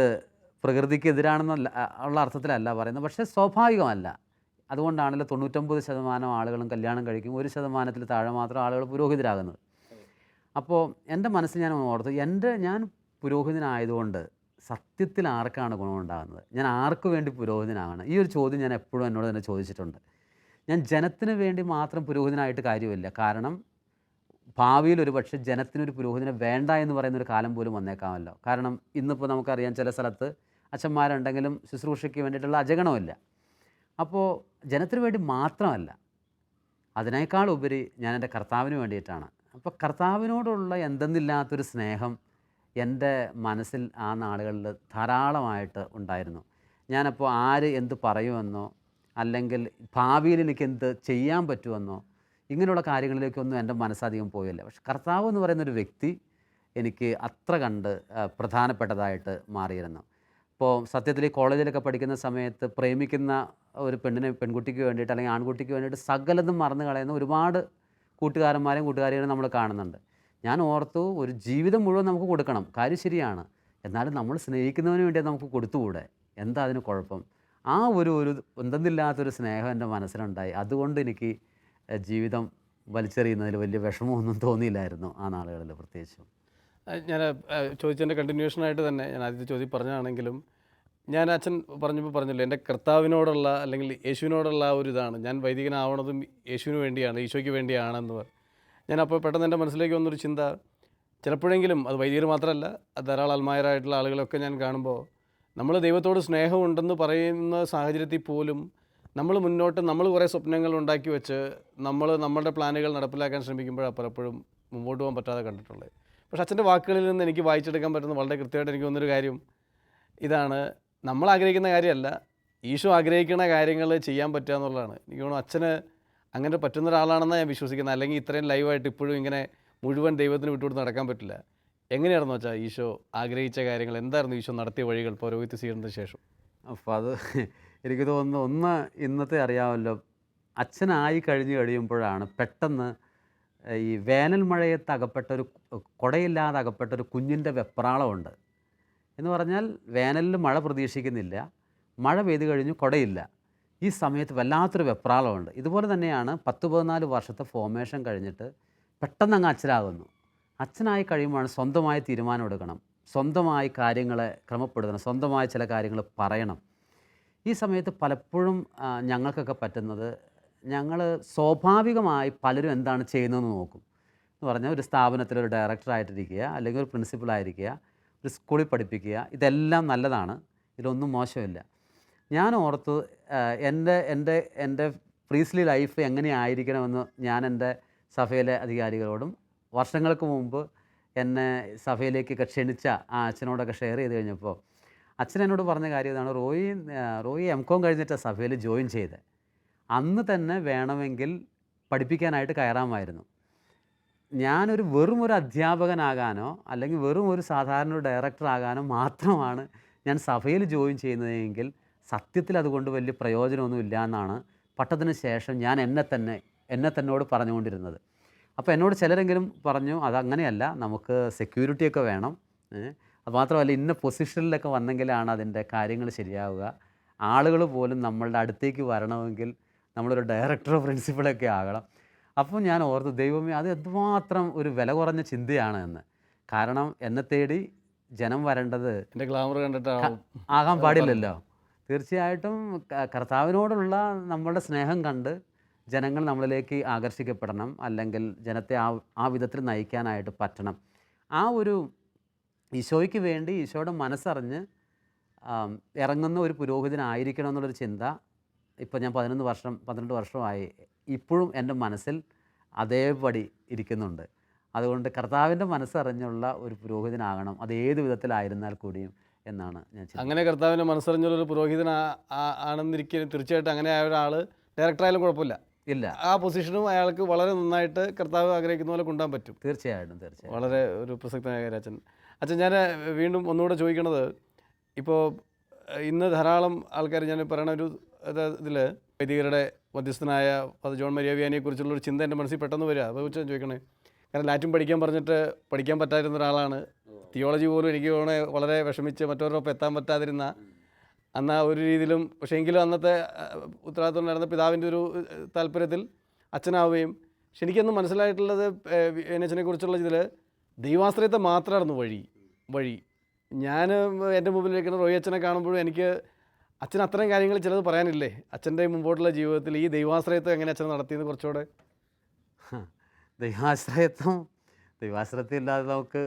പ്രകൃതിക്ക് എതിരാണെന്നല്ല ഉള്ള അർത്ഥത്തിലല്ല പറയുന്നത്, പക്ഷേ സ്വാഭാവികമല്ല. അതുകൊണ്ടാണല്ലോ 99% ആളുകളും കല്യാണം കഴിക്കും, 1% താഴെ മാത്രം ആളുകൾ പുരോഹിതരാകുന്നത്. അപ്പോൾ എൻ്റെ മനസ്സിൽ ഞാൻ ഓർത്തു, ഞാൻ പുരോഹിതനായതുകൊണ്ട് സത്യത്തിൽ ആർക്കാണ് ഗുണമുണ്ടാകുന്നത്, ഞാൻ ആർക്ക് വേണ്ടി പുരോഹിതനാകണം? ഈ ഒരു ചോദ്യം ഞാൻ എപ്പോഴും എന്നോട് തന്നെ ചോദിച്ചിട്ടുണ്ട്. ഞാൻ ജനത്തിന് വേണ്ടി മാത്രം പുരോഹിതനായിട്ട് കാര്യമില്ല. കാരണം ഭാവിയിൽ ഒരു പക്ഷേ ജനത്തിനൊരു പുരോഹിതനെ വേണ്ട എന്ന് പറയുന്നൊരു കാലം പോലും വന്നേക്കാമല്ലോ. കാരണം ഇന്നിപ്പോൾ നമുക്കറിയാം, ചില സ്ഥലത്ത് അച്ഛന്മാരുണ്ടെങ്കിലും ശുശ്രൂഷയ്ക്ക് വേണ്ടിയിട്ടുള്ള അജഗണമില്ല. അപ്പോൾ ജനത്തിന് വേണ്ടി മാത്രമല്ല, അതിനേക്കാൾ ഉപരി ഞാൻ എൻ്റെ കർത്താവിന് വേണ്ടിയിട്ടാണ്. അപ്പോൾ കർത്താവിനോടുള്ള എന്തെന്നില്ലാത്തൊരു സ്നേഹം എൻ്റെ മനസ്സിൽ ആ നാളുകളിൽ ധാരാളമായിട്ട് ഉണ്ടായിരുന്നു. ഞാനപ്പോൾ ആര് എന്ത് പറയുമെന്നോ, അല്ലെങ്കിൽ ഭാവിയിൽ എനിക്ക് എന്ത് ചെയ്യാൻ പറ്റുമെന്നോ, ഇങ്ങനെയുള്ള കാര്യങ്ങളിലേക്കൊന്നും എൻ്റെ മനസ്സധികം പോയില്ല. പക്ഷെ കർത്താവ് എന്ന് പറയുന്നൊരു വ്യക്തി എനിക്ക് അത്ര കണ്ട് പ്രധാനപ്പെട്ടതായിട്ട് മാറിയിരുന്നു. ഇപ്പോൾ സത്യത്തിൽ ഈ കോളേജിലൊക്കെ പഠിക്കുന്ന സമയത്ത് പ്രേമിക്കുന്ന ഒരു പെൺകുട്ടിക്ക് വേണ്ടിയിട്ട് അല്ലെങ്കിൽ ആൺകുട്ടിക്ക് വേണ്ടിയിട്ട് സകലതും മറന്നു കളയുന്ന ഒരുപാട് കൂട്ടുകാരന്മാരെയും കൂട്ടുകാരികളെയും നമ്മൾ കാണുന്നുണ്ട്. ഞാൻ ഓർത്തു, ഒരു ജീവിതം മുഴുവൻ നമുക്ക് കൊടുക്കണം, കാര്യം ശരിയാണ്, എന്നാലും നമ്മൾ സ്നേഹിക്കുന്നതിന് വേണ്ടി നമുക്ക് കൊടുത്തുകൂടെ, എന്താ അതിന് കുഴപ്പം? ആ ഒരു എന്തെന്നില്ലാത്തൊരു സ്നേഹം എൻ്റെ മനസ്സിലുണ്ടായി. അതുകൊണ്ട് എനിക്ക് ജീവിതം വലിച്ചെറിയുന്നതിൽ വലിയ വിഷമമൊന്നും തോന്നിയില്ലായിരുന്നു ആ നാളുകളിൽ പ്രത്യേകിച്ചും. ഞാൻ ചോദിച്ചതിൻ്റെ കണ്ടിന്യൂഷനായിട്ട് തന്നെ ഞാൻ ആദ്യത്തെ ചോദ്യം പറഞ്ഞതാണെങ്കിലും, ഞാൻ അച്ഛൻ പറഞ്ഞല്ലോ എൻ്റെ കർത്താവിനോടുള്ള അല്ലെങ്കിൽ യേശുവിനോടുള്ള ഒരു ഇതാണ്, ഞാൻ വൈദികനാവണതും യേശുവിന് വേണ്ടിയാണ്, ഈശോയ്ക്ക് വേണ്ടിയാണെന്ന് ഞാൻ അപ്പോൾ പെട്ടെന്ന് എൻ്റെ മനസ്സിലേക്ക് വന്നൊരു ചിന്ത, ചിലപ്പോഴെങ്കിലും അത് വൈദികർ മാത്രമല്ല, അത് ധാരാളം ആത്മാരായിട്ടുള്ള ആളുകളൊക്കെ ഞാൻ കാണുമ്പോൾ നമ്മൾ ദൈവത്തോട് സ്നേഹമുണ്ടെന്ന് പറയുന്ന സാഹചര്യത്തിൽ പോലും നമ്മൾ കുറേ സ്വപ്നങ്ങൾ ഉണ്ടാക്കി വെച്ച് നമ്മളുടെ പ്ലാനുകൾ നടപ്പിലാക്കാൻ ശ്രമിക്കുമ്പോഴാണ് പലപ്പോഴും മുമ്പോട്ട് പോകാൻ പറ്റാതെ കണ്ടിട്ടുള്ളത്. പക്ഷേ അച്ഛൻ്റെ വാക്കുകളിൽ നിന്ന് എനിക്ക് വായിച്ചെടുക്കാൻ പറ്റുന്ന വളരെ കൃത്യമായിട്ട് എനിക്ക് തോന്നുന്നൊരു കാര്യം ഇതാണ്, നമ്മൾ ആഗ്രഹിക്കുന്ന കാര്യമല്ല, ഈശോ ആഗ്രഹിക്കുന്ന കാര്യങ്ങൾ ചെയ്യാൻ പറ്റുക എന്നുള്ളതാണ്. എനിക്ക് തോന്നുന്നു അച്ഛന് അങ്ങനെ പറ്റുന്ന ഒരാളാണെന്നാണ് ഞാൻ വിശ്വസിക്കുന്നത്. അല്ലെങ്കിൽ ഇത്രയും ലൈവായിട്ട് ഇപ്പോഴും ഇങ്ങനെ മുഴുവൻ ദൈവത്തിന് വിട്ടുകൊടുത്ത് നടക്കാൻ പറ്റില്ല. എങ്ങനെയാണെന്ന് വെച്ചാൽ ഈശോ ആഗ്രഹിച്ച കാര്യങ്ങൾ എന്തായിരുന്നു, ഈശോ നടത്തിയ വഴികൾ പൗരോഹിത്യ സ്വീകരണത്തിന് ശേഷം? അപ്പോൾ അത് എനിക്ക് തോന്നുന്നു, ഒന്ന് ഇന്നത്തെ അറിയാമല്ലോ, അച്ഛനായി കഴിയുമ്പോഴാണ് പെട്ടെന്ന് ഈ വേനൽ മഴയത്ത് അകപ്പെട്ടൊരു കുടയില്ലാതെ അകപ്പെട്ടൊരു കുഞ്ഞിൻ്റെ വെപ്രാളമുണ്ട്. എന്ന് പറഞ്ഞാൽ വേനലിൽ മഴ പ്രതീക്ഷിക്കുന്നില്ല, മഴ പെയ്ത് കഴിഞ്ഞു കുടയില്ല, ഈ സമയത്ത് വല്ലാത്തൊരു വെപ്രാളമുണ്ട്. ഇതുപോലെ തന്നെയാണ് 10-14 വർഷത്തെ ഫോർമേഷൻ കഴിഞ്ഞിട്ട് പെട്ടെന്ന് അങ്ങ് അച്ഛനാകുന്നു. അച്ഛനായി കഴിയുമ്പോഴാണ് സ്വന്തമായി തീരുമാനം എടുക്കണം, സ്വന്തമായി കാര്യങ്ങളെ ക്രമപ്പെടുത്തണം, സ്വന്തമായി ചില കാര്യങ്ങൾ പറയണം. ഈ സമയത്ത് പലപ്പോഴും ഞങ്ങൾക്കൊക്കെ പറ്റുന്നത്, ഞങ്ങൾ സ്വാഭാവികമായി പലരും എന്താണ് ചെയ്യുന്നതെന്ന് നോക്കും. എന്ന് പറഞ്ഞാൽ ഒരു സ്ഥാപനത്തിലൊരു ഡയറക്ടറായിട്ടിരിക്കുക, അല്ലെങ്കിൽ ഒരു പ്രിൻസിപ്പളായിരിക്കുക, ഒരു സ്കൂളിൽ പഠിപ്പിക്കുക, ഇതെല്ലാം നല്ലതാണ്, ഇതിലൊന്നും മോശമില്ല. ഞാൻ ഓർത്ത് എൻ്റെ പ്രീസ്ലി ലൈഫ് എങ്ങനെയായിരിക്കണമെന്ന് ഞാൻ എൻ്റെ സഭയിലെ അധികാരികളോടും വർഷങ്ങൾക്ക് മുമ്പ് എന്നെ സഭയിലേക്കൊക്കെ ക്ഷണിച്ച ആ അച്ഛനോടൊക്കെ ഷെയർ ചെയ്ത് കഴിഞ്ഞപ്പോൾ അച്ഛൻ എന്നോട് പറഞ്ഞ കാര്യം ഇതാണ്, റോയി M.Com കഴിഞ്ഞിട്ട് സഭയിൽ ജോയിൻ ചെയ്ത് അന്ന് തന്നെ വേണമെങ്കിൽ പഠിപ്പിക്കാനായിട്ട് കയറാമായിരുന്നു. ഞാനൊരു വെറും ഒരു അധ്യാപകനാകാനോ അല്ലെങ്കിൽ വെറും ഒരു സാധാരണ ഒരു ഡയറക്ടറാകാനോ മാത്രമാണ് ഞാൻ സഭയിൽ ജോയിൻ ചെയ്യുന്നതെങ്കിൽ സത്യത്തിൽ അതുകൊണ്ട് വലിയ പ്രയോജനമൊന്നുമില്ല എന്നാണ് പട്ടത്തിന് ശേഷം ഞാൻ എന്നെ തന്നോട് പറഞ്ഞുകൊണ്ടിരുന്നത്. അപ്പോൾ എന്നോട് ചിലരെങ്കിലും പറഞ്ഞു, അതങ്ങനെയല്ല, നമുക്ക് സെക്യൂരിറ്റിയൊക്കെ വേണം, അതുമാത്രമല്ല ഇന്ന പൊസിഷനിലൊക്കെ വന്നെങ്കിലാണ് അതിൻ്റെ കാര്യങ്ങൾ ശരിയാവുക, ആളുകൾ പോലും നമ്മളുടെ അടുത്തേക്ക് വരണമെങ്കിൽ നമ്മളൊരു ഡയറക്ടറോ പ്രിൻസിപ്പളൊക്കെ ആകണം. അപ്പോൾ ഞാൻ ഓർത്തു, ദൈവമേ, അത് എന്തുമാത്രം ഒരു വില കുറഞ്ഞ ചിന്തയാണ് എന്ന്. കാരണം എന്നെ തേടി ജനം വരേണ്ടത് എൻ്റെ ഗ്ലാമർ കണ്ടിട്ട് ആകാൻ പാടില്ലല്ലോ. തീർച്ചയായിട്ടും കർത്താവിനോടുള്ള നമ്മളുടെ സ്നേഹം കണ്ട് ജനങ്ങൾ നമ്മളിലേക്ക് ആകർഷിക്കപ്പെടണം, അല്ലെങ്കിൽ ജനത്തെ ആ വിധത്തിൽ നയിക്കാനായിട്ട് പറ്റണം. ആ ഒരു ഈശോയ്ക്ക് വേണ്ടി ഈശോയുടെ മനസ്സറിഞ്ഞ് ഇറങ്ങുന്ന ഒരു പുരോഹിതനായിരിക്കണം എന്നുള്ളൊരു ചിന്ത ഇപ്പോൾ ഞാൻ 12 വർഷമായി ഇപ്പോഴും എൻ്റെ മനസ്സിൽ അതേപടി ഇരിക്കുന്നുണ്ട്. അതുകൊണ്ട് കർത്താവിൻ്റെ മനസ്സറിഞ്ഞുള്ള ഒരു പുരോഹിതനാകണം, അത് ഏത് വിധത്തിലായിരുന്നാൽ കൂടിയും എന്നാണ് ഞാൻ ചിന്തിക്കുന്നത്. അങ്ങനെ കർത്താവിൻ്റെ മനസ്സറിഞ്ഞുള്ളൊരു പുരോഹിതൻ ആണെന്നിരിക്കും. തീർച്ചയായിട്ടും അങ്ങനെ ആയ ഒരാൾ ഡയറക്ടറായാലും കുഴപ്പമില്ല, ഇല്ല, ആ പൊസിഷനും അയാൾക്ക് വളരെ നന്നായിട്ട് കർത്താവ് ആഗ്രഹിക്കുന്ന പോലെ കൊണ്ടുപോകാൻ പറ്റും. തീർച്ചയായിട്ടും. വളരെ ഒരു പ്രസക്തമായ കാര്യം അച്ഛൻ. ഞാൻ വീണ്ടും ഒന്നുകൂടെ ചോദിക്കണത്, ഇപ്പോൾ ഇന്ന് ധാരാളം ആൾക്കാർ ഞാൻ പറയണ ഒരു ഇതിൽ വൈദികരുടെ മധ്യസ്ഥനായ അത് ജോൺ മരിയ വിയാനിയെക്കുറിച്ചുള്ളൊരു ചിന്ത എൻ്റെ മനസ്സിൽ പെട്ടെന്ന് വരിക. അതേക്കുറിച്ച് ഞാൻ ചോദിക്കണേ. കാരണം ലാറ്റിൻ പഠിക്കാൻ പറഞ്ഞിട്ട് പഠിക്കാൻ പറ്റാതിരുന്ന ഒരാളാണ്, തിയോളജി പോലും എനിക്ക് വളരെ വിഷമിച്ച് മറ്റവരോടൊപ്പം എത്താൻ പറ്റാതിരുന്ന അന്ന് ഒരു രീതിയിലും, പക്ഷേ എങ്കിലും അന്നത്തെ ഉത്തരവാദിത്വം നടന്ന പിതാവിൻ്റെ ഒരു താല്പര്യത്തിൽ അച്ഛനാവുകയും. പക്ഷെ എനിക്കൊന്നും മനസ്സിലായിട്ടുള്ളത് അച്ഛനെ കുറിച്ചുള്ള ഇതിൽ ദൈവാശ്രയത്തെ മാത്രമായിരുന്നു വഴി. ഞാൻ എൻ്റെ മുമ്പിലിരിക്കുന്ന റോയി അച്ഛനെ കാണുമ്പോഴും എനിക്ക് അച്ഛൻ അത്രയും കാര്യങ്ങൾ ചിലത് പറയാനില്ലേ, അച്ഛൻ്റെ മുമ്പോട്ടുള്ള ജീവിതത്തിൽ ഈ ദൈവാശ്രയത്വം എങ്ങനെ അച്ഛൻ നടത്തിയെന്ന് കുറച്ചുകൂടെ. ദൈവാശ്രയത്വം ഇല്ലാതെ നമുക്ക്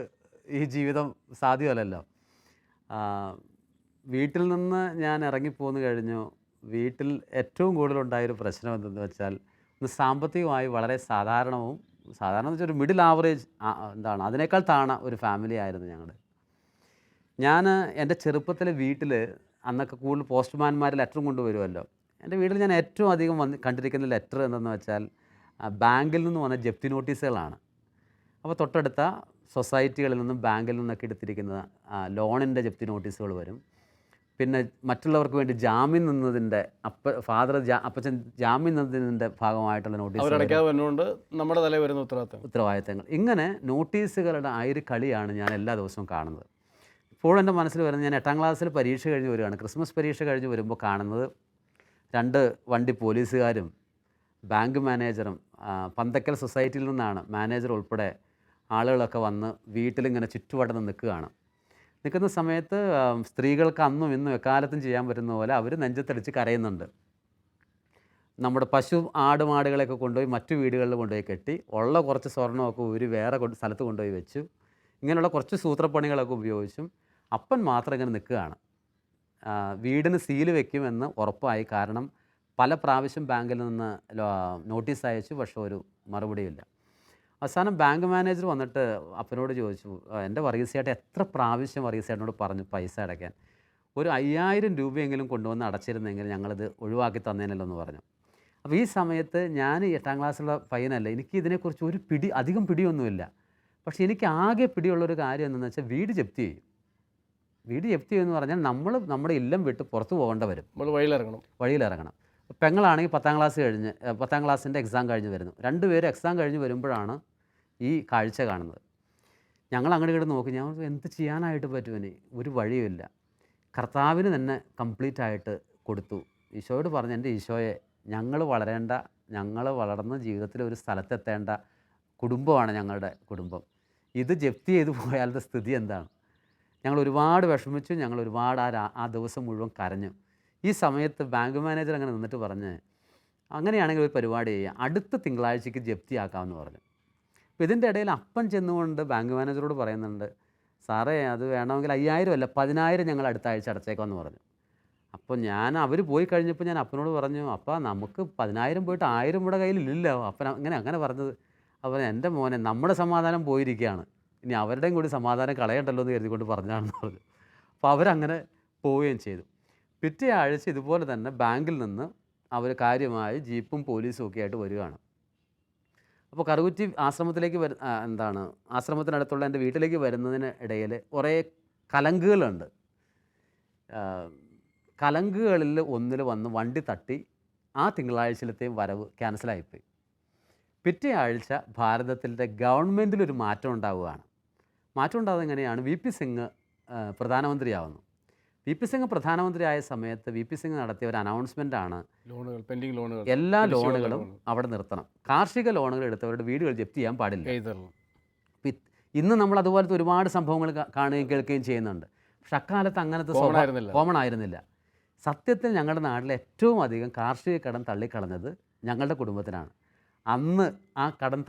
ഈ ജീവിതം സാധ്യമല്ലല്ലോ. വീട്ടിൽ നിന്ന് ഞാൻ ഇറങ്ങിപ്പോന്നു കഴിഞ്ഞു. വീട്ടിൽ ഏറ്റവും കൂടുതലുണ്ടായൊരു പ്രശ്നം എന്തെന്ന് വെച്ചാൽ, ഇന്ന് സാമ്പത്തികമായി വളരെ സാധാരണ എന്ന് വെച്ചാൽ ഒരു മിഡിൽ ആവറേജ് അതിനേക്കാൾ താണ ഒരു ഫാമിലി ആയിരുന്നു ഞങ്ങൾ. ഞാൻ എൻ്റെ ചെറുപ്പത്തിലെ വീട്ടിൽ അന്നൊക്കെ കൂടുതൽ പോസ്റ്റ്മാൻമാർ ലെറ്ററും കൊണ്ടുവരുമല്ലോ. എൻ്റെ വീട്ടിൽ ഞാൻ ഏറ്റവും അധികം കണ്ടിരിക്കുന്ന ലെറ്റർ എന്തെന്ന് വെച്ചാൽ ബാങ്കിൽ നിന്ന് വന്ന ജപ്തി നോട്ടീസുകളാണ്. അപ്പോൾ തൊട്ടടുത്ത സൊസൈറ്റികളിൽ നിന്നും ബാങ്കിൽ നിന്നൊക്കെ എടുത്തിരിക്കുന്ന ലോണിൻ്റെ ജപ്തി നോട്ടീസുകൾ വരും. പിന്നെ മറ്റുള്ളവർക്ക് വേണ്ടി ജാമ്യം നിന്നതിൻ്റെ അപ്പച്ചൻ ജാമ്യം നിന്നതിൻ്റെ ഭാഗമായിട്ടുള്ള നമ്മുടെ തലയിൽ വരുന്ന ഉത്തരവാദിത്തങ്ങൾ. ഇങ്ങനെ നോട്ടീസുകളുടെ ആ ഒരു കളിയാണ് ഞാൻ എല്ലാ ദിവസവും കാണുന്നത്. ഇപ്പോഴും എൻ്റെ മനസ്സിൽ വരുന്നത്, ഞാൻ 8ാം ക്ലാസ്സിൽ പരീക്ഷ കഴിഞ്ഞ് വരികയാണ്. ക്രിസ്മസ് പരീക്ഷ കഴിഞ്ഞ് വരുമ്പോൾ കാണുന്നത് 2 വണ്ടി പോലീസുകാരും ബാങ്ക് മാനേജറും, പന്തക്കൽ സൊസൈറ്റിയിൽ നിന്നാണ് മാനേജർ ഉൾപ്പെടെ ആളുകളൊക്കെ വന്ന് വീട്ടിലിങ്ങനെ ചുറ്റുവട്ടം നിൽക്കുകയാണ്. നിൽക്കുന്ന സമയത്ത് സ്ത്രീകൾക്ക് അന്നും ഇന്നും എക്കാലത്തും ചെയ്യാൻ പറ്റുന്ന പോലെ അവർ നെഞ്ചത്തടിച്ച് കരയുന്നുണ്ട്. നമ്മുടെ പശു ആടുമാടുകളെയൊക്കെ കൊണ്ടുപോയി മറ്റു വീടുകളിൽ കൊണ്ടുപോയി കെട്ടി ഉള്ള കുറച്ച് സ്വർണ്ണമൊക്കെ വേറെ സ്ഥലത്ത് കൊണ്ടുപോയി വെച്ചു. ഇങ്ങനെയുള്ള കുറച്ച് സൂത്രപ്പണികളൊക്കെ ഉപയോഗിച്ചും അപ്പൻ മാത്രം ഇങ്ങനെ നിൽക്കുകയാണ്. വീടിന് സീല് വെക്കുമെന്ന് ഉറപ്പായി. കാരണം പല പ്രാവശ്യം ബാങ്കിൽ നിന്ന് നോട്ടീസ് അയച്ചു, പക്ഷേ ഒരു മറുപടിയില്ല. അവസാനം ബാങ്ക് മാനേജർ വന്നിട്ട് അപ്പനോട് ചോദിച്ചു, എൻ്റെ വർഗീസേട്ടൻ എത്ര പ്രാവശ്യം വർഗീസേട്ടനോട് പറഞ്ഞു പൈസ അടയ്ക്കാൻ, ഒരു 5000 രൂപയെങ്കിലും കൊണ്ടുവന്ന് അടച്ചിരുന്നെങ്കിൽ ഞങ്ങളിത് ഒഴിവാക്കി തന്നേനല്ലോ എന്ന് പറഞ്ഞു. അപ്പോൾ ഈ സമയത്ത് ഞാൻ 8ാം ക്ലാസ്സിലുള്ള പയ്യനല്ല, എനിക്ക് ഇതിനെക്കുറിച്ച് ഒരു അധികം പിടിയൊന്നുമില്ല. പക്ഷേ എനിക്ക് ആകെ പിടിയുള്ളൊരു കാര്യം എന്താണെന്ന് വെച്ചാൽ വീട് ജപ്തി ചെയ്യും. വീട് ജപ്തി ചെയ്യുമെന്ന് പറഞ്ഞാൽ നമ്മൾ നമ്മുടെ ഇല്ലം വിട്ട് പുറത്ത് പോകേണ്ട വരും. നമ്മൾ വഴിയിലിറങ്ങണം. പെങ്ങളാണെങ്കിൽ 10ാം ക്ലാസ്സിൻ്റെ എക്സാം കഴിഞ്ഞ് വരുന്നു. 2 പേര് എക്സാം കഴിഞ്ഞ് വരുമ്പോഴാണ് ഈ കാഴ്ച കാണുന്നത്. ഞങ്ങൾ അങ്ങോട്ട് ഇങ്ങോട്ട് നോക്കി. ഞാൻ എന്ത് ചെയ്യാനായിട്ട് പറ്റുമെന്ന് ഒരു വഴിയുമില്ല. കർത്താവിന് തന്നെ കംപ്ലീറ്റ് ആയിട്ട് കൊടുത്തു. ഈശോയോട് പറഞ്ഞു, എൻ്റെ ഈശോയെ, ഞങ്ങൾ വളർന്ന ജീവിതത്തിൽ ഒരു സ്ഥലത്തെത്തേണ്ട കുടുംബമാണ് ഞങ്ങളുടെ കുടുംബം. ഇത് ജപ്തി ചെയ്തു പോയാലത്തെ സ്ഥിതി എന്താണ്? ഞങ്ങൾ ഒരുപാട് വിഷമിച്ചു. ഞങ്ങൾ ഒരുപാട് ആ ദിവസം മുഴുവൻ കരഞ്ഞു. ഈ സമയത്ത് ബാങ്ക് മാനേജർ അങ്ങനെ നിന്നിട്ട് പറഞ്ഞ്, അങ്ങനെയാണെങ്കിൽ ഒരു പരിപാടി ചെയ്യുക, അടുത്ത തിങ്കളാഴ്ചയ്ക്ക് ജപ്തിയാക്കാമെന്ന് പറഞ്ഞു. അപ്പോൾ ഇതിൻ്റെ ഇടയിൽ അപ്പൻ ചെന്നുകൊണ്ട് ബാങ്ക് മാനേജറോട് പറയുന്നുണ്ട്, സാറേ അത് വേണമെങ്കിൽ 5000 അല്ല 10000 ഞങ്ങൾ അടുത്ത ആഴ്ച അടച്ചേക്കാമെന്ന് പറഞ്ഞു. അപ്പോൾ അവർ പോയി കഴിഞ്ഞപ്പോൾ ഞാൻ അപ്പനോട് പറഞ്ഞു, അപ്പ നമുക്ക് 10000 പോയിട്ട് 1000 ഇവിടെ കയ്യിലില്ലല്ലോ. അപ്പൻ അങ്ങനെ പറഞ്ഞത്. അപ്പോൾ എൻ്റെ മോനെ, നമ്മുടെ സമാധാനം പോയിരിക്കുകയാണ്, ഇനി അവരുടെയും കൂടി സമാധാനം കളയണ്ടല്ലോ എന്ന് കരുതിക്കൊണ്ട് പറഞ്ഞാണെന്ന് പറഞ്ഞു. അപ്പോൾ അവരങ്ങനെ പോവുകയും ചെയ്തു. പിറ്റേ ആഴ്ച ഇതുപോലെ തന്നെ ബാങ്കിൽ നിന്ന് അവർ കാര്യമായി ജീപ്പും പോലീസും ഒക്കെ ആയിട്ട് വരികയാണ്. അപ്പോൾ കറുകുറ്റി ആശ്രമത്തിലേക്ക് ആശ്രമത്തിനടുത്തുള്ള എൻ്റെ വീട്ടിലേക്ക് വരുന്നതിന് ഇടയിൽ കുറേ കലങ്കുകളുണ്ട്. കലങ്കുകളിൽ ഒന്നിൽ വന്ന് വണ്ടി തട്ടി ആ തിങ്കളാഴ്ചയിലത്തെയും വരവ് ക്യാൻസലായിപ്പോയി. പിറ്റേ ആഴ്ച ഭാരതത്തിൻ്റെ ഗവൺമെൻറ്റിലൊരു മാറ്റം ഉണ്ടാവുകയാണ്. മാറ്റം ഉണ്ടാകുന്നത് എങ്ങനെയാണ്? വി പി സിംഗ് പ്രധാനമന്ത്രിയാവുന്നു. വി പി സിംഗ് പ്രധാനമന്ത്രിയായ സമയത്ത് വി പി സിംഗ് നടത്തിയ ഒരു അനൗൺസ്മെൻ്റാണ്, എല്ലാ ലോണുകളും അവിടെ നിർത്തണം. കാർഷിക ലോണുകൾ എടുത്തവരുടെ വീടുകൾ ജപ്തി ചെയ്യാൻ പാടില്ല. ഇന്ന് നമ്മൾ അതുപോലത്തെ ഒരുപാട് സംഭവങ്ങൾ കാണുകയും കേൾക്കുകയും ചെയ്യുന്നുണ്ട്. പക്ഷെ അക്കാലത്ത് അങ്ങനത്തെ കോമൺ ആയിരുന്നില്ല. സത്യത്തിൽ ഞങ്ങളുടെ നാട്ടിൽ ഏറ്റവും അധികം കാർഷിക കടം തള്ളിക്കളഞ്ഞത് ഞങ്ങളുടെ കുടുംബത്തിനാണ്. അന്ന് ആ കടം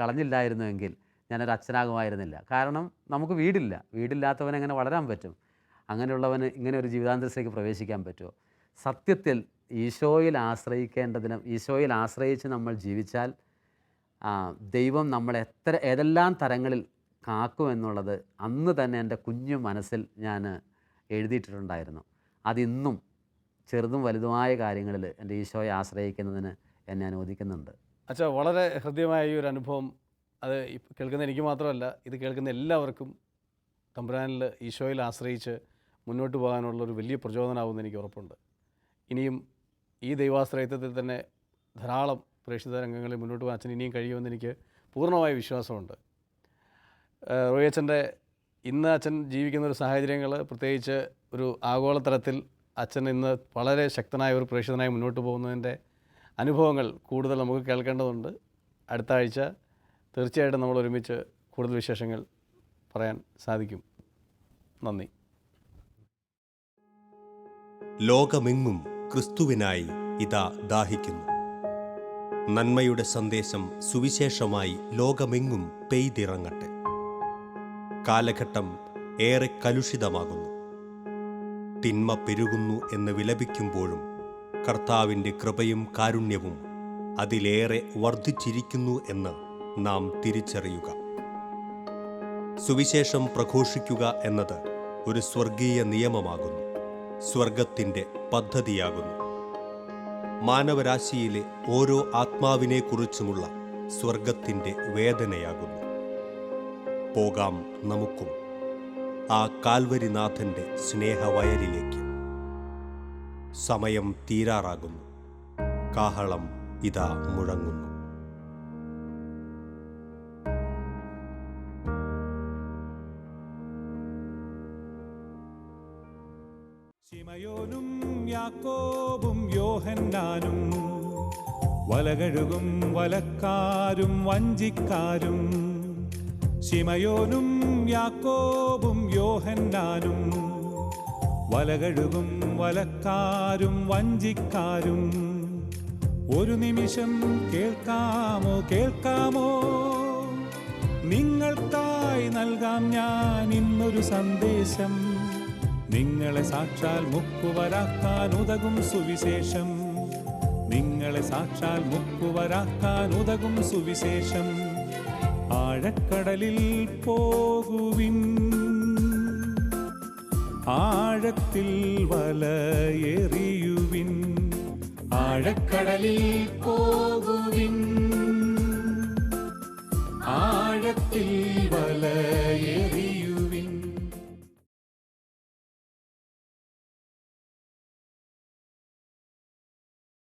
കളഞ്ഞില്ലായിരുന്നുവെങ്കിൽ ഞാനൊരു അച്ഛനാകുമായിരുന്നില്ല. കാരണം നമുക്ക് വീടില്ലാത്തവൻ എങ്ങനെ വളരാൻ പറ്റും? അങ്ങനെയുള്ളവന് ഇങ്ങനെ ഒരു ജീവിതാന്തരത്തിലേക്ക് പ്രവേശിക്കാൻ പറ്റുമോ? സത്യത്തിൽ ഈശോയിൽ ആശ്രയിച്ച് നമ്മൾ ജീവിച്ചാൽ ദൈവം നമ്മളെ ഏതെല്ലാം തരങ്ങളിൽ കാക്കുമെന്നുള്ളത് അന്ന് തന്നെ എൻ്റെ കുഞ്ഞു മനസ്സിൽ ഞാൻ എഴുതിയിട്ടുണ്ടായിരുന്നു. അതിന്നും ചെറുതും വലുതുമായ കാര്യങ്ങളിൽ എൻ്റെ ഈശോയെ ആശ്രയിക്കുന്നതിന് എന്നെ അനുവദിക്കുന്നുണ്ട്. അച്ഛാ, വളരെ ഹൃദ്യമായ ഈ ഒരു അനുഭവം, അത് കേൾക്കുന്ന എനിക്ക് മാത്രമല്ല, ഇത് കേൾക്കുന്ന എല്ലാവർക്കും തമ്പുരാനിൽ ഈശോയിൽ ആശ്രയിച്ച് മുന്നോട്ട് പോകാനുള്ളൊരു വലിയ പ്രചോദനമാകുമെന്ന് എനിക്ക് ഉറപ്പുണ്ട്. ഇനിയും ഈ ദൈവാശ്രയത്വത്തിൽ തന്നെ ധാരാളം പ്രേക്ഷിത രംഗങ്ങളിൽ മുന്നോട്ട് പോകാൻ അച്ഛൻ ഇനിയും കഴിയുമെന്ന് എനിക്ക് പൂർണ്ണമായ വിശ്വാസമുണ്ട്. റോയി അച്ഛൻ്റെ ഇന്ന് അച്ഛൻ ജീവിക്കുന്ന ഒരു സാഹചര്യങ്ങൾ, പ്രത്യേകിച്ച് ഒരു ആഗോളതലത്തിൽ അച്ഛൻ ഇന്ന് വളരെ ശക്തനായ ഒരു പ്രേക്ഷിതനായി മുന്നോട്ട് പോകുന്നതിൻ്റെ അനുഭവങ്ങൾ കൂടുതൽ നമുക്ക് കേൾക്കേണ്ടതുണ്ട്. അടുത്ത ആഴ്ച തീർച്ചയായിട്ടും നമ്മൾ ഒരുമിച്ച് കൂടുതൽ വിശേഷങ്ങൾ പറയാൻ സാധിക്കും. നന്ദി. ലോകമെങ്ങും ക്രിസ്തുവിനായി ഇതാ ദാഹിക്കുന്നു. നന്മയുടെ സന്ദേശം സുവിശേഷമായി ലോകമെങ്ങും പെയ്തിറങ്ങട്ടെ. കാലഘട്ടം ഏറെ കലുഷിതമാകുന്നു. തിന്മ പെരുകുന്നു എന്ന് വിലപിക്കുമ്പോഴും കർത്താവിൻ്റെ കൃപയും കാരുണ്യവും അതിലേറെ വർദ്ധിച്ചിരിക്കുന്നു എന്ന് നാം തിരിച്ചറിയുക. സുവിശേഷം പ്രഘോഷിക്കുക എന്നത് ഒരു സ്വർഗീയ നിയമമാകുന്നു, സ്വർഗത്തിൻ്റെ പദ്ധതിയാകുന്നു. മാനവരാശിയിലെ ഓരോ ആത്മാവിനെക്കുറിച്ചുമുള്ള സ്വർഗത്തിൻ്റെ വേദനയാകുന്നു. പോകാം നമുക്കും ആ കാൽവരിനാഥൻ്റെ സ്നേഹവയലിലേക്ക്. സമയം തീരാറാകുന്നു. കാഹളം ഇതാ മുഴങ്ങുന്നു. ശിമയോനും യാക്കോബും യോഹന്നാനും വലകഴുകും വലക്കാരും വഞ്ചിക്കാരും ശിമയോനും യാക്കോബും യോഹന്നാനും, വലകഴുകും വലക്കാരും വഞ്ചിക്കാരും, ഒരു നിമിഷം കേൾക്കാമോ കേൾക്കാമോ, നിങ്ങൾക്കായി നൽകാം ഞാൻ ഇന്നൊരു സന്ദേശം, നിങ്ങളെ സാക്ഷാൽ മുക്കുവരാക്കാൻ ഉതകും സുവിശേഷം, നിങ്ങളെ സാക്ഷാൽ മുക്കുവരാക്കാൻ ഉതകും സുവിശേഷം. ആഴക്കടലിൽ പോകുവിൻ, ആഴത്തിൽ വലയെറിയുവിൻ, ആഴക്കടലിൽ പോകുവിൻ, ആഴത്തിൽ വലയെറി